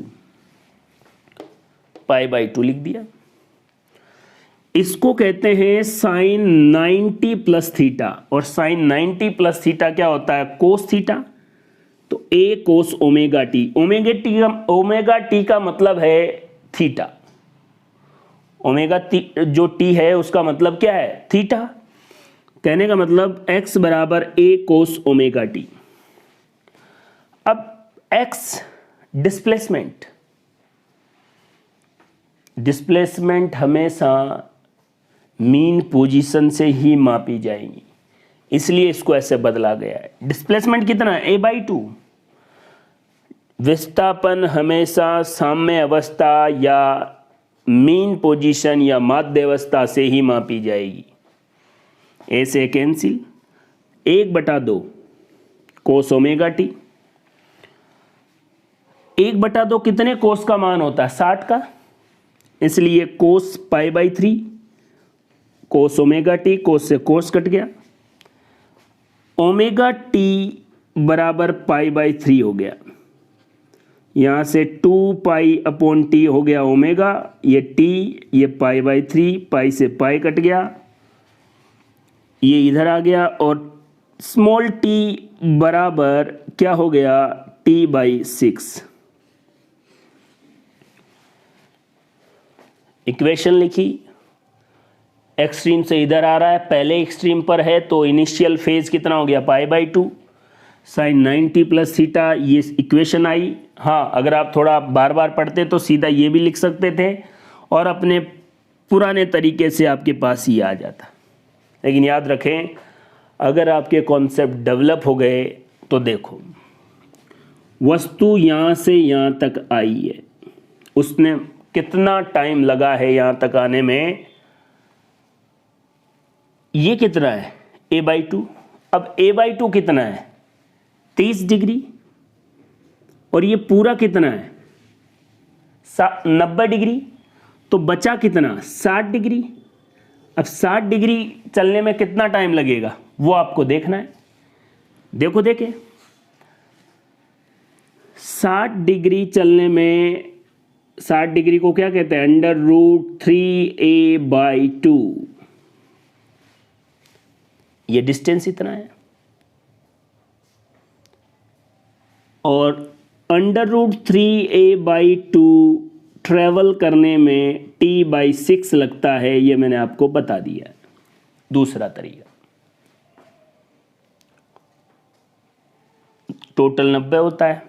π/2 लिख दिया। इसको कहते हैं साइन 90 प्लस थीटा, और साइन 90 प्लस थीटा क्या होता है, कोस थीटा। तो a cos omega T, omega T का मतलब है थीटा, ओमेगा जो टी है उसका मतलब क्या है, थीटा। कहने का मतलब x बराबर a कोस ओमेगा टी। अब x डिस्प्लेसमेंट हमेशा मीन पोजीशन से ही मापी जाएंगी, इसलिए इसको ऐसे बदला गया है। डिस्प्लेसमेंट कितना है, a/2। विस्थापन हमेशा साम्य अवस्था या मीन पोजीशन या माध्य अवस्था से ही मापी जाएगी। ए से कैंसिल, 1/2 कोस ओमेगा टी। 1/2 कितने कोस का मान होता है, 60 का, इसलिए कोस π/3 कोस ओमेगा टी, कोस से कोस कट गया, ओमेगा टी बराबर π/3 हो गया। यहां से 2π/t हो गया ओमेगा, ये t, ये π/3, पाई से पाई कट गया, ये इधर आ गया, और स्मॉल t बराबर क्या हो गया, t/6। इक्वेशन लिखी, एक्सट्रीम से इधर आ रहा है, पहले एक्सट्रीम पर है तो इनिशियल फेज कितना हो गया, π/2 साइन 90 प्लस थीटा, ये इक्वेशन आई। हाँ, अगर आप थोड़ा बार बार पढ़ते तो सीधा ये भी लिख सकते थे और अपने पुराने तरीके से आपके पास ही आ जाता। लेकिन याद रखें, अगर आपके कॉन्सेप्ट डेवलप हो गए तो देखो, वस्तु यहाँ से यहाँ तक आई है, उसने कितना टाइम लगा है यहाँ तक आने में, ये कितना है, a/2। अब a/2 कितना है, 30 डिग्री, और ये पूरा कितना है, 90 डिग्री, तो बचा कितना, 60 डिग्री। अब 60 डिग्री चलने में कितना टाइम लगेगा वो आपको देखना है। देखो देखे, 60 डिग्री चलने में, 60 डिग्री को क्या कहते हैं, √3a/2। ये डिस्टेंस इतना है, और √3a/2 ट्रेवल करने में t/6 लगता है, ये मैंने आपको बता दिया। दूसरा तरीका, टोटल 90 होता है,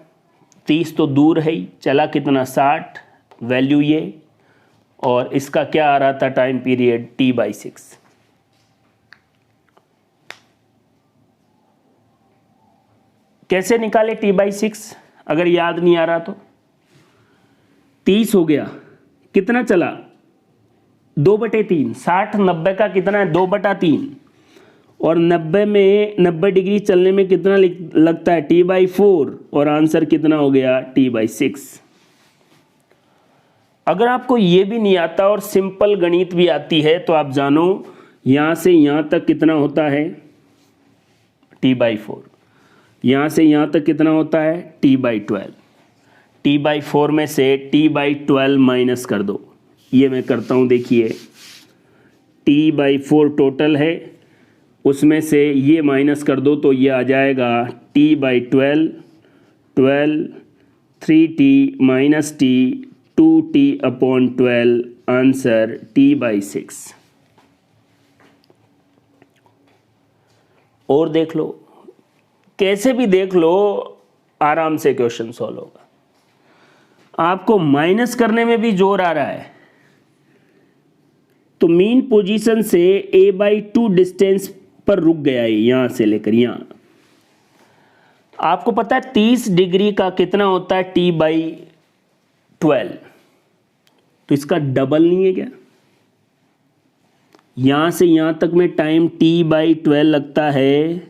30 तो दूर है ही, चला कितना, 60, वैल्यू ये, और इसका क्या आ रहा था टाइम पीरियड, t/6। कैसे निकाले t/6, अगर याद नहीं आ रहा तो, 30 हो गया, कितना चला, 2/3, 60 90 का कितना है, 2/3, और 90 में 90 डिग्री चलने में कितना लगता है, t/4, और आंसर कितना हो गया, t/6। अगर आपको ये भी नहीं आता और सिंपल गणित भी आती है तो आप जानो, यहाँ से यहाँ तक कितना होता है, t/4, यहाँ से यहाँ तक कितना होता है, t/12। t/4 में से t/12 माइनस कर दो, ये मैं करता हूँ, देखिए t/4 टोटल है, उसमें से ये माइनस कर दो तो ये आ जाएगा t/12, 12, 3t minus t, 2t/12, answer t/6। और देख लो, कैसे भी देख लो, आराम से क्वेश्चन सॉल्व होगा। आपको माइनस करने में भी जोर आ रहा है, तो मीन पोजीशन से a/2 डिस्टेंस पर रुक गया है, यहां से लेकर यहां। आपको पता है 30 डिग्री का कितना होता है, t/12, तो इसका डबल नहीं है क्या? यहां से यहां तक में टाइम t/12 लगता है,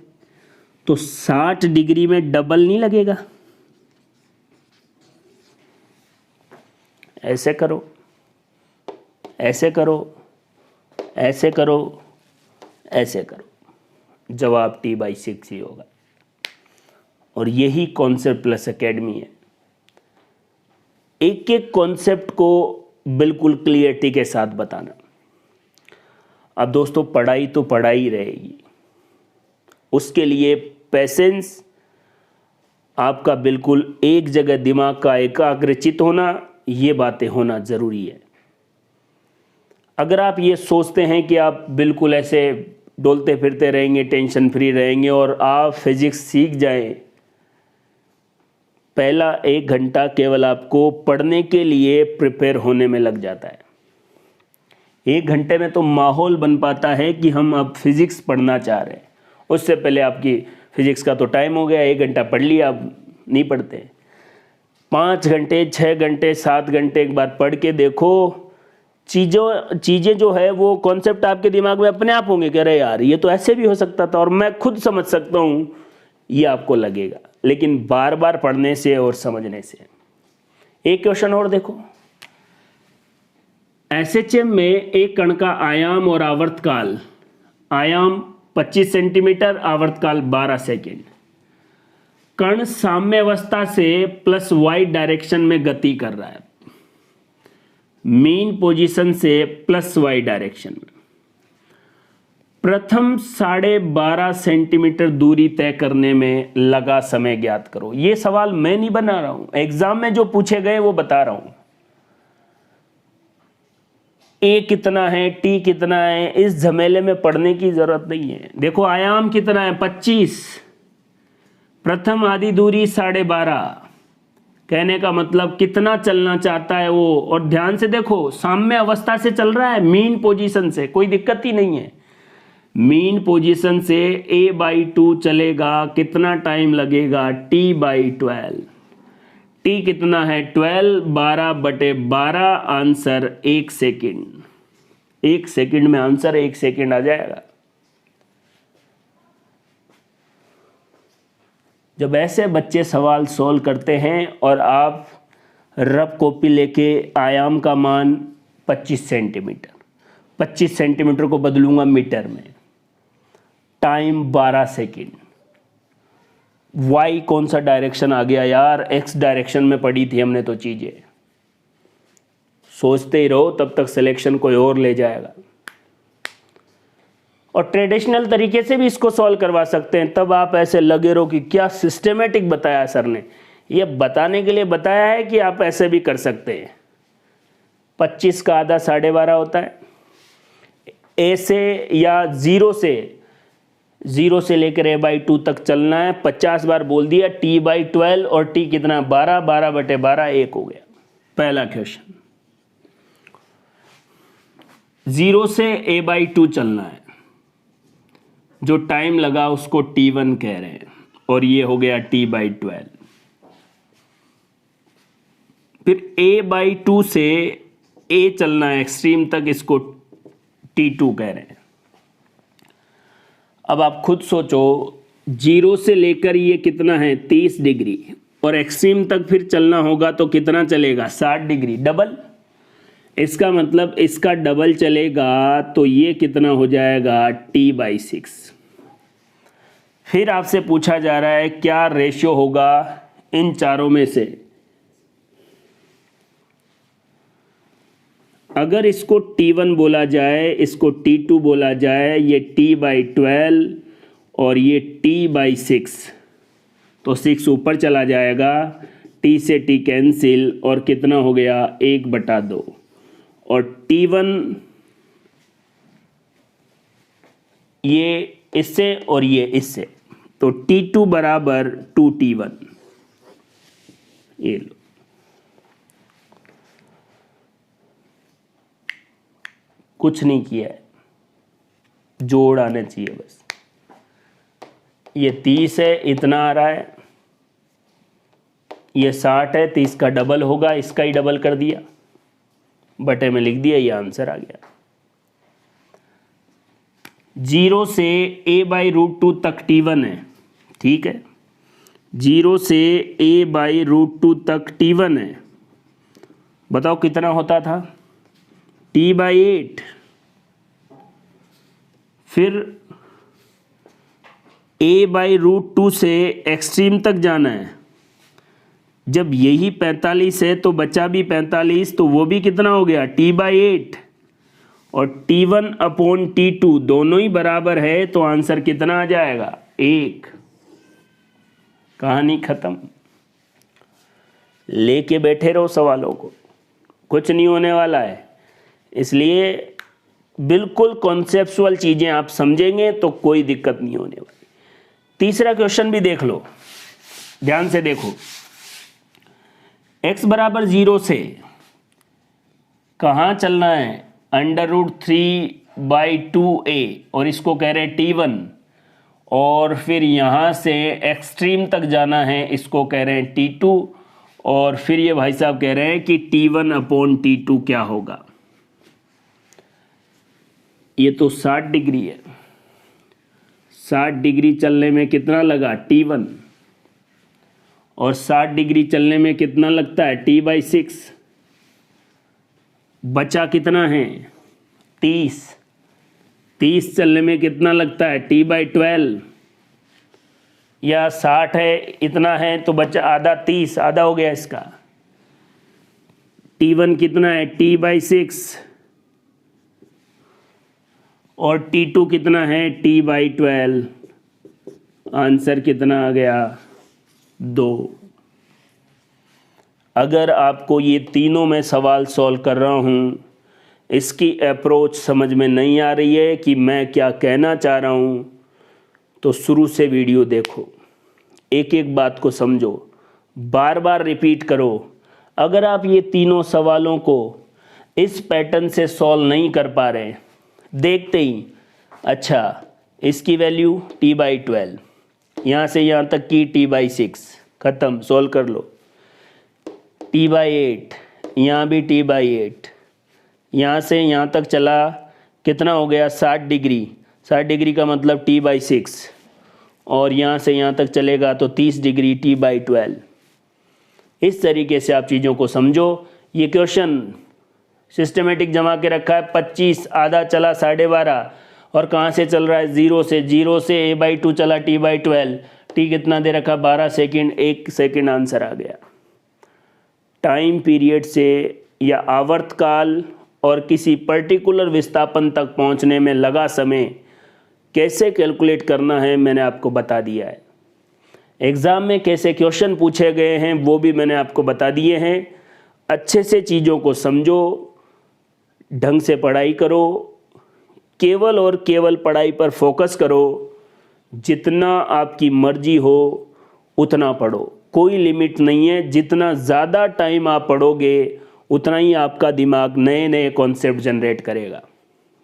तो 60 डिग्री में डबल नहीं लगेगा? ऐसे करो, ऐसे करो, ऐसे करो, ऐसे करो, जवाब t/6 ही होगा। और यही कॉन्सेप्ट प्लस एकेडमी है, एक एक कॉन्सेप्ट को बिल्कुल क्लियरिटी के साथ बताना। अब दोस्तों पढ़ाई तो पढ़ाई रहेगी, उसके लिए पेशेंस, आपका बिल्कुल एक जगह दिमाग का एकाग्रचित होना, ये बातें होना ज़रूरी है। अगर आप ये सोचते हैं कि आप बिल्कुल ऐसे डोलते फिरते रहेंगे, टेंशन फ्री रहेंगे और आप फिजिक्स सीख जाएं, पहला 1 घंटा केवल आपको पढ़ने के लिए प्रिपेयर होने में लग जाता है। 1 घंटे में तो माहौल बन पाता है कि हम अब फिजिक्स पढ़ना चाह रहे हैं। उससे पहले आपकी फिजिक्स का तो टाइम हो गया, 1 घंटा पढ़ लिया, अब नहीं पढ़ते। 5 घंटे, 6 घंटे, 7 घंटे एक बार पढ़ के देखो, चीज़ें जो है वो कॉन्सेप्ट आपके दिमाग में अपने आप होंगे कि अरे यार ये तो ऐसे भी हो सकता था और मैं खुद समझ सकता हूँ, ये आपको लगेगा। लेकिन बार बार पढ़ने से और समझने से। एक क्वेश्चन और देखो, एसएचएम में एक कण का आयाम और आवर्तकाल, आयाम 25 सेंटीमीटर, आवर्तकाल 12 सेकेंड। कण साम्य अवस्था से +y डायरेक्शन में गति कर रहा है, मीन पोजीशन से +y डायरेक्शन में। प्रथम 12.5 सेंटीमीटर दूरी तय करने में लगा समय ज्ञात करो। ये सवाल मैं नहीं बना रहा हूं, एग्जाम में जो पूछे गए वो बता रहा हूं। ए कितना है, टी कितना है, इस झमेले में पढ़ने की जरूरत नहीं है। देखो आयाम कितना है, 25, प्रथम आधी दूरी 12.5, कहने का मतलब कितना चलना चाहता है वो। और ध्यान से देखो, साम्य अवस्था से चल रहा है, मीन पोजीशन से, कोई दिक्कत ही नहीं है। मीन पोजीशन से a/2 चलेगा, कितना टाइम लगेगा, t/12। t कितना है, 12, 12/12, आंसर 1 सेकेंड। 1 सेकेंड में आंसर 1 सेकेंड आ जाएगा। जब ऐसे बच्चे सवाल सॉल्व करते हैं और आप रफ कॉपी लेके आयाम का मान 25 सेंटीमीटर, 25 सेंटीमीटर को बदलूंगा मीटर में, टाइम 12 सेकेंड। वाई कौन सा डायरेक्शन आ गया यार, एक्स डायरेक्शन में पड़ी थी हमने तो चीजें। सोचते ही रहो, तब तक सिलेक्शन कोई और ले जाएगा। और ट्रेडिशनल तरीके से भी इसको सॉल्व करवा सकते हैं, तब आप ऐसे लगे रहो कि क्या सिस्टमेटिक बताया सर ने। ये बताने के लिए बताया है कि आप ऐसे भी कर सकते हैं। 25 का आधा 12.5 होता है। ए से या 0 से लेकर a/2 तक चलना है, 50 बार बोल दिया, t/12, और t कितना, 12, 12/12, 1 हो गया। पहला क्वेश्चन, 0 से a/2 चलना है, जो टाइम लगा उसको t1 कह रहे हैं, और ये हो गया t/12। फिर a/2 से a चलना है एक्सट्रीम तक, इसको t2 कह रहे हैं। अब आप खुद सोचो, 0 से लेकर ये कितना है, 30 डिग्री, और एक्सट्रीम तक फिर चलना होगा तो कितना चलेगा, 60 डिग्री, डबल। इसका मतलब इसका डबल चलेगा, तो ये कितना हो जाएगा, t/6। फिर आपसे पूछा जा रहा है क्या रेशियो होगा इन चारों में से। अगर इसको t1 बोला जाए, इसको t2 बोला जाए, ये t/12 और ये t/6, तो 6 ऊपर चला जाएगा, t से t कैंसिल, और कितना हो गया, 1/2। और t1 ये इससे और ये इससे, तो T2 बराबर 2T1। ये लो, कुछ नहीं किया है, जोड़ आना चाहिए बस। ये 30 है, इतना आ रहा है, ये 60 है, 30 का डबल होगा, इसका ही डबल कर दिया, बटे में लिख दिया, ये आंसर आ गया। 0 से a/√2 तक T1 है, ठीक है। 0 से a/√2 तक T1 है, बताओ कितना होता था? T/8। फिर a/√2 से एक्सट्रीम तक जाना है, जब यही 45 है तो बचा भी 45, तो वो भी कितना हो गया? T/8। और T1/T2 दोनों ही बराबर है, तो आंसर कितना आ जाएगा? 1। कहानी खत्म। लेके बैठे रहो सवालों को, कुछ नहीं होने वाला है। इसलिए बिल्कुल कॉन्सेप्चुअल चीजें आप समझेंगे तो कोई दिक्कत नहीं होने वाली। तीसरा क्वेश्चन भी देख लो, ध्यान से देखो। x बराबर 0 से कहाँ चलना है? √3/2a, और इसको कह रहे हैं T1। और फिर यहाँ से एक्सट्रीम तक जाना है, इसको कह रहे हैं T2। और फिर ये भाई साहब कह रहे हैं कि T1/T2 क्या होगा? ये तो 60 डिग्री है, 60 डिग्री चलने में कितना लगा? T1। और 60 डिग्री चलने में कितना लगता है? T/6। बचा कितना है? 30। 30 चलने में कितना लगता है? T/12। या 60 है, इतना है तो बचा आधा, 30 आधा हो गया इसका। T1 कितना है? T/6। और T2 कितना है? T/12। आंसर कितना आ गया? 2। अगर आपको ये तीनों मैं सवाल सॉल्व कर रहा हूँ, इसकी अप्रोच समझ में नहीं आ रही है कि मैं क्या कहना चाह रहा हूँ, तो शुरू से वीडियो देखो, एक एक बात को समझो, बार बार रिपीट करो। अगर आप ये तीनों सवालों को इस पैटर्न से सॉल्व नहीं कर पा रहे, देखते ही अच्छा इसकी वैल्यू T/12, यहाँ से यहाँ तक की T/6, ख़त्म, सॉल्व कर लो। T/8, यहाँ भी T/8, यहाँ से यहाँ तक चला, कितना हो गया? 60 डिग्री। 60 डिग्री का मतलब T/6, और यहाँ से यहाँ तक चलेगा तो 30 डिग्री, T/12। इस तरीके से आप चीज़ों को समझो। ये क्वेश्चन सिस्टमेटिक जमा के रखा है, 25 आधा चला 12.5, और कहाँ से चल रहा है? 0 से। 0 से a/2 चला T/12, T कितना दे रखा? 12 सेकेंड, 1 सेकेंड, आंसर आ गया। टाइम पीरियड से या आवर्तकाल और किसी पर्टिकुलर विस्थापन तक पहुंचने में लगा समय कैसे कैलकुलेट करना है, मैंने आपको बता दिया है। एग्ज़ाम में कैसे क्वेश्चन पूछे गए हैं वो भी मैंने आपको बता दिए हैं। अच्छे से चीज़ों को समझो, ढंग से पढ़ाई करो, केवल और केवल पढ़ाई पर फोकस करो। जितना आपकी मर्जी हो उतना पढ़ो, कोई लिमिट नहीं है। जितना ज़्यादा टाइम आप पढ़ोगे उतना ही आपका दिमाग नए नए कॉन्सेप्ट जनरेट करेगा।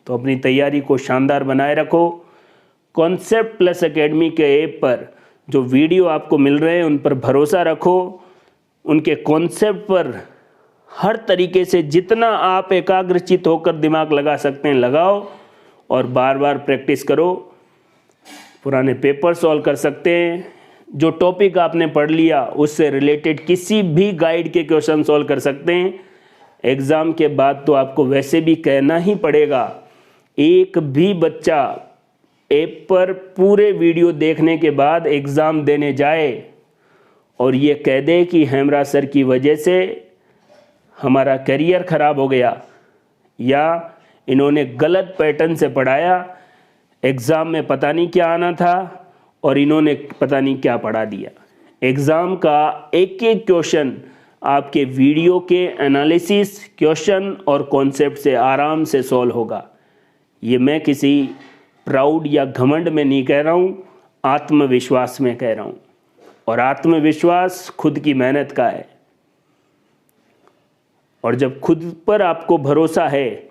तो अपनी तैयारी को शानदार बनाए रखो। कॉन्सेप्ट प्लस एकेडमी के ऐप पर जो वीडियो आपको मिल रहे हैं उन पर भरोसा रखो, उनके कॉन्सेप्ट पर हर तरीके से जितना आप एकाग्रचित होकर दिमाग लगा सकते हैं लगाओ, और बार बार प्रैक्टिस करो। पुराने पेपर सॉल्व कर सकते हैं, जो टॉपिक आपने पढ़ लिया उससे रिलेटेड किसी भी गाइड के क्वेश्चन सॉल्व कर सकते हैं। एग्ज़ाम के बाद तो आपको वैसे भी कहना ही पड़ेगा, एक भी बच्चा ऐप पर पूरे वीडियो देखने के बाद एग्ज़ाम देने जाए और ये कह दे कि हेमराज सर की वजह से हमारा करियर ख़राब हो गया, या इन्होंने गलत पैटर्न से पढ़ाया, एग्ज़ाम में पता नहीं क्या आना था और इन्होंने पता नहीं क्या पढ़ा दिया। एग्ज़ाम का एक एक क्वेश्चन आपके वीडियो के एनालिसिस, क्वेश्चन और कॉन्सेप्ट से आराम से सॉल्व होगा। ये मैं किसी प्राउड या घमंड में नहीं कह रहा हूँ, आत्मविश्वास में कह रहा हूँ, और आत्मविश्वास खुद की मेहनत का है। और जब खुद पर आपको भरोसा है,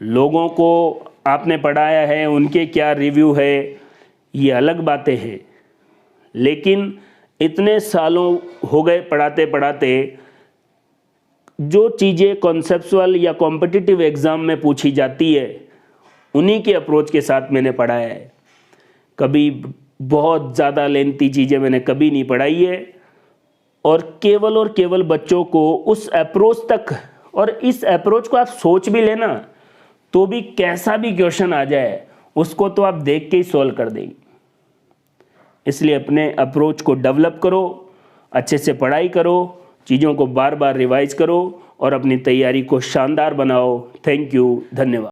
लोगों को आपने पढ़ाया है, उनके क्या रिव्यू है, ये अलग बातें हैं, लेकिन इतने सालों हो गए पढ़ाते पढ़ाते, जो चीज़ें कॉन्सेप्चुअल या कॉम्पिटिटिव एग्ज़ाम में पूछी जाती है, उन्हीं के अप्रोच के साथ मैंने पढ़ाया है। कभी बहुत ज़्यादा लेंथी चीज़ें मैंने कभी नहीं पढ़ाई है, और केवल बच्चों को उस अप्रोच तक, और इस अप्रोच को आप सोच भी लेना तो भी कैसा भी क्वेश्चन आ जाए उसको तो आप देख के ही सॉल्व कर देंगे। इसलिए अपने अप्रोच को डेवलप करो, अच्छे से पढ़ाई करो, चीज़ों को बार बार रिवाइज करो और अपनी तैयारी को शानदार बनाओ। थैंक यू, धन्यवाद।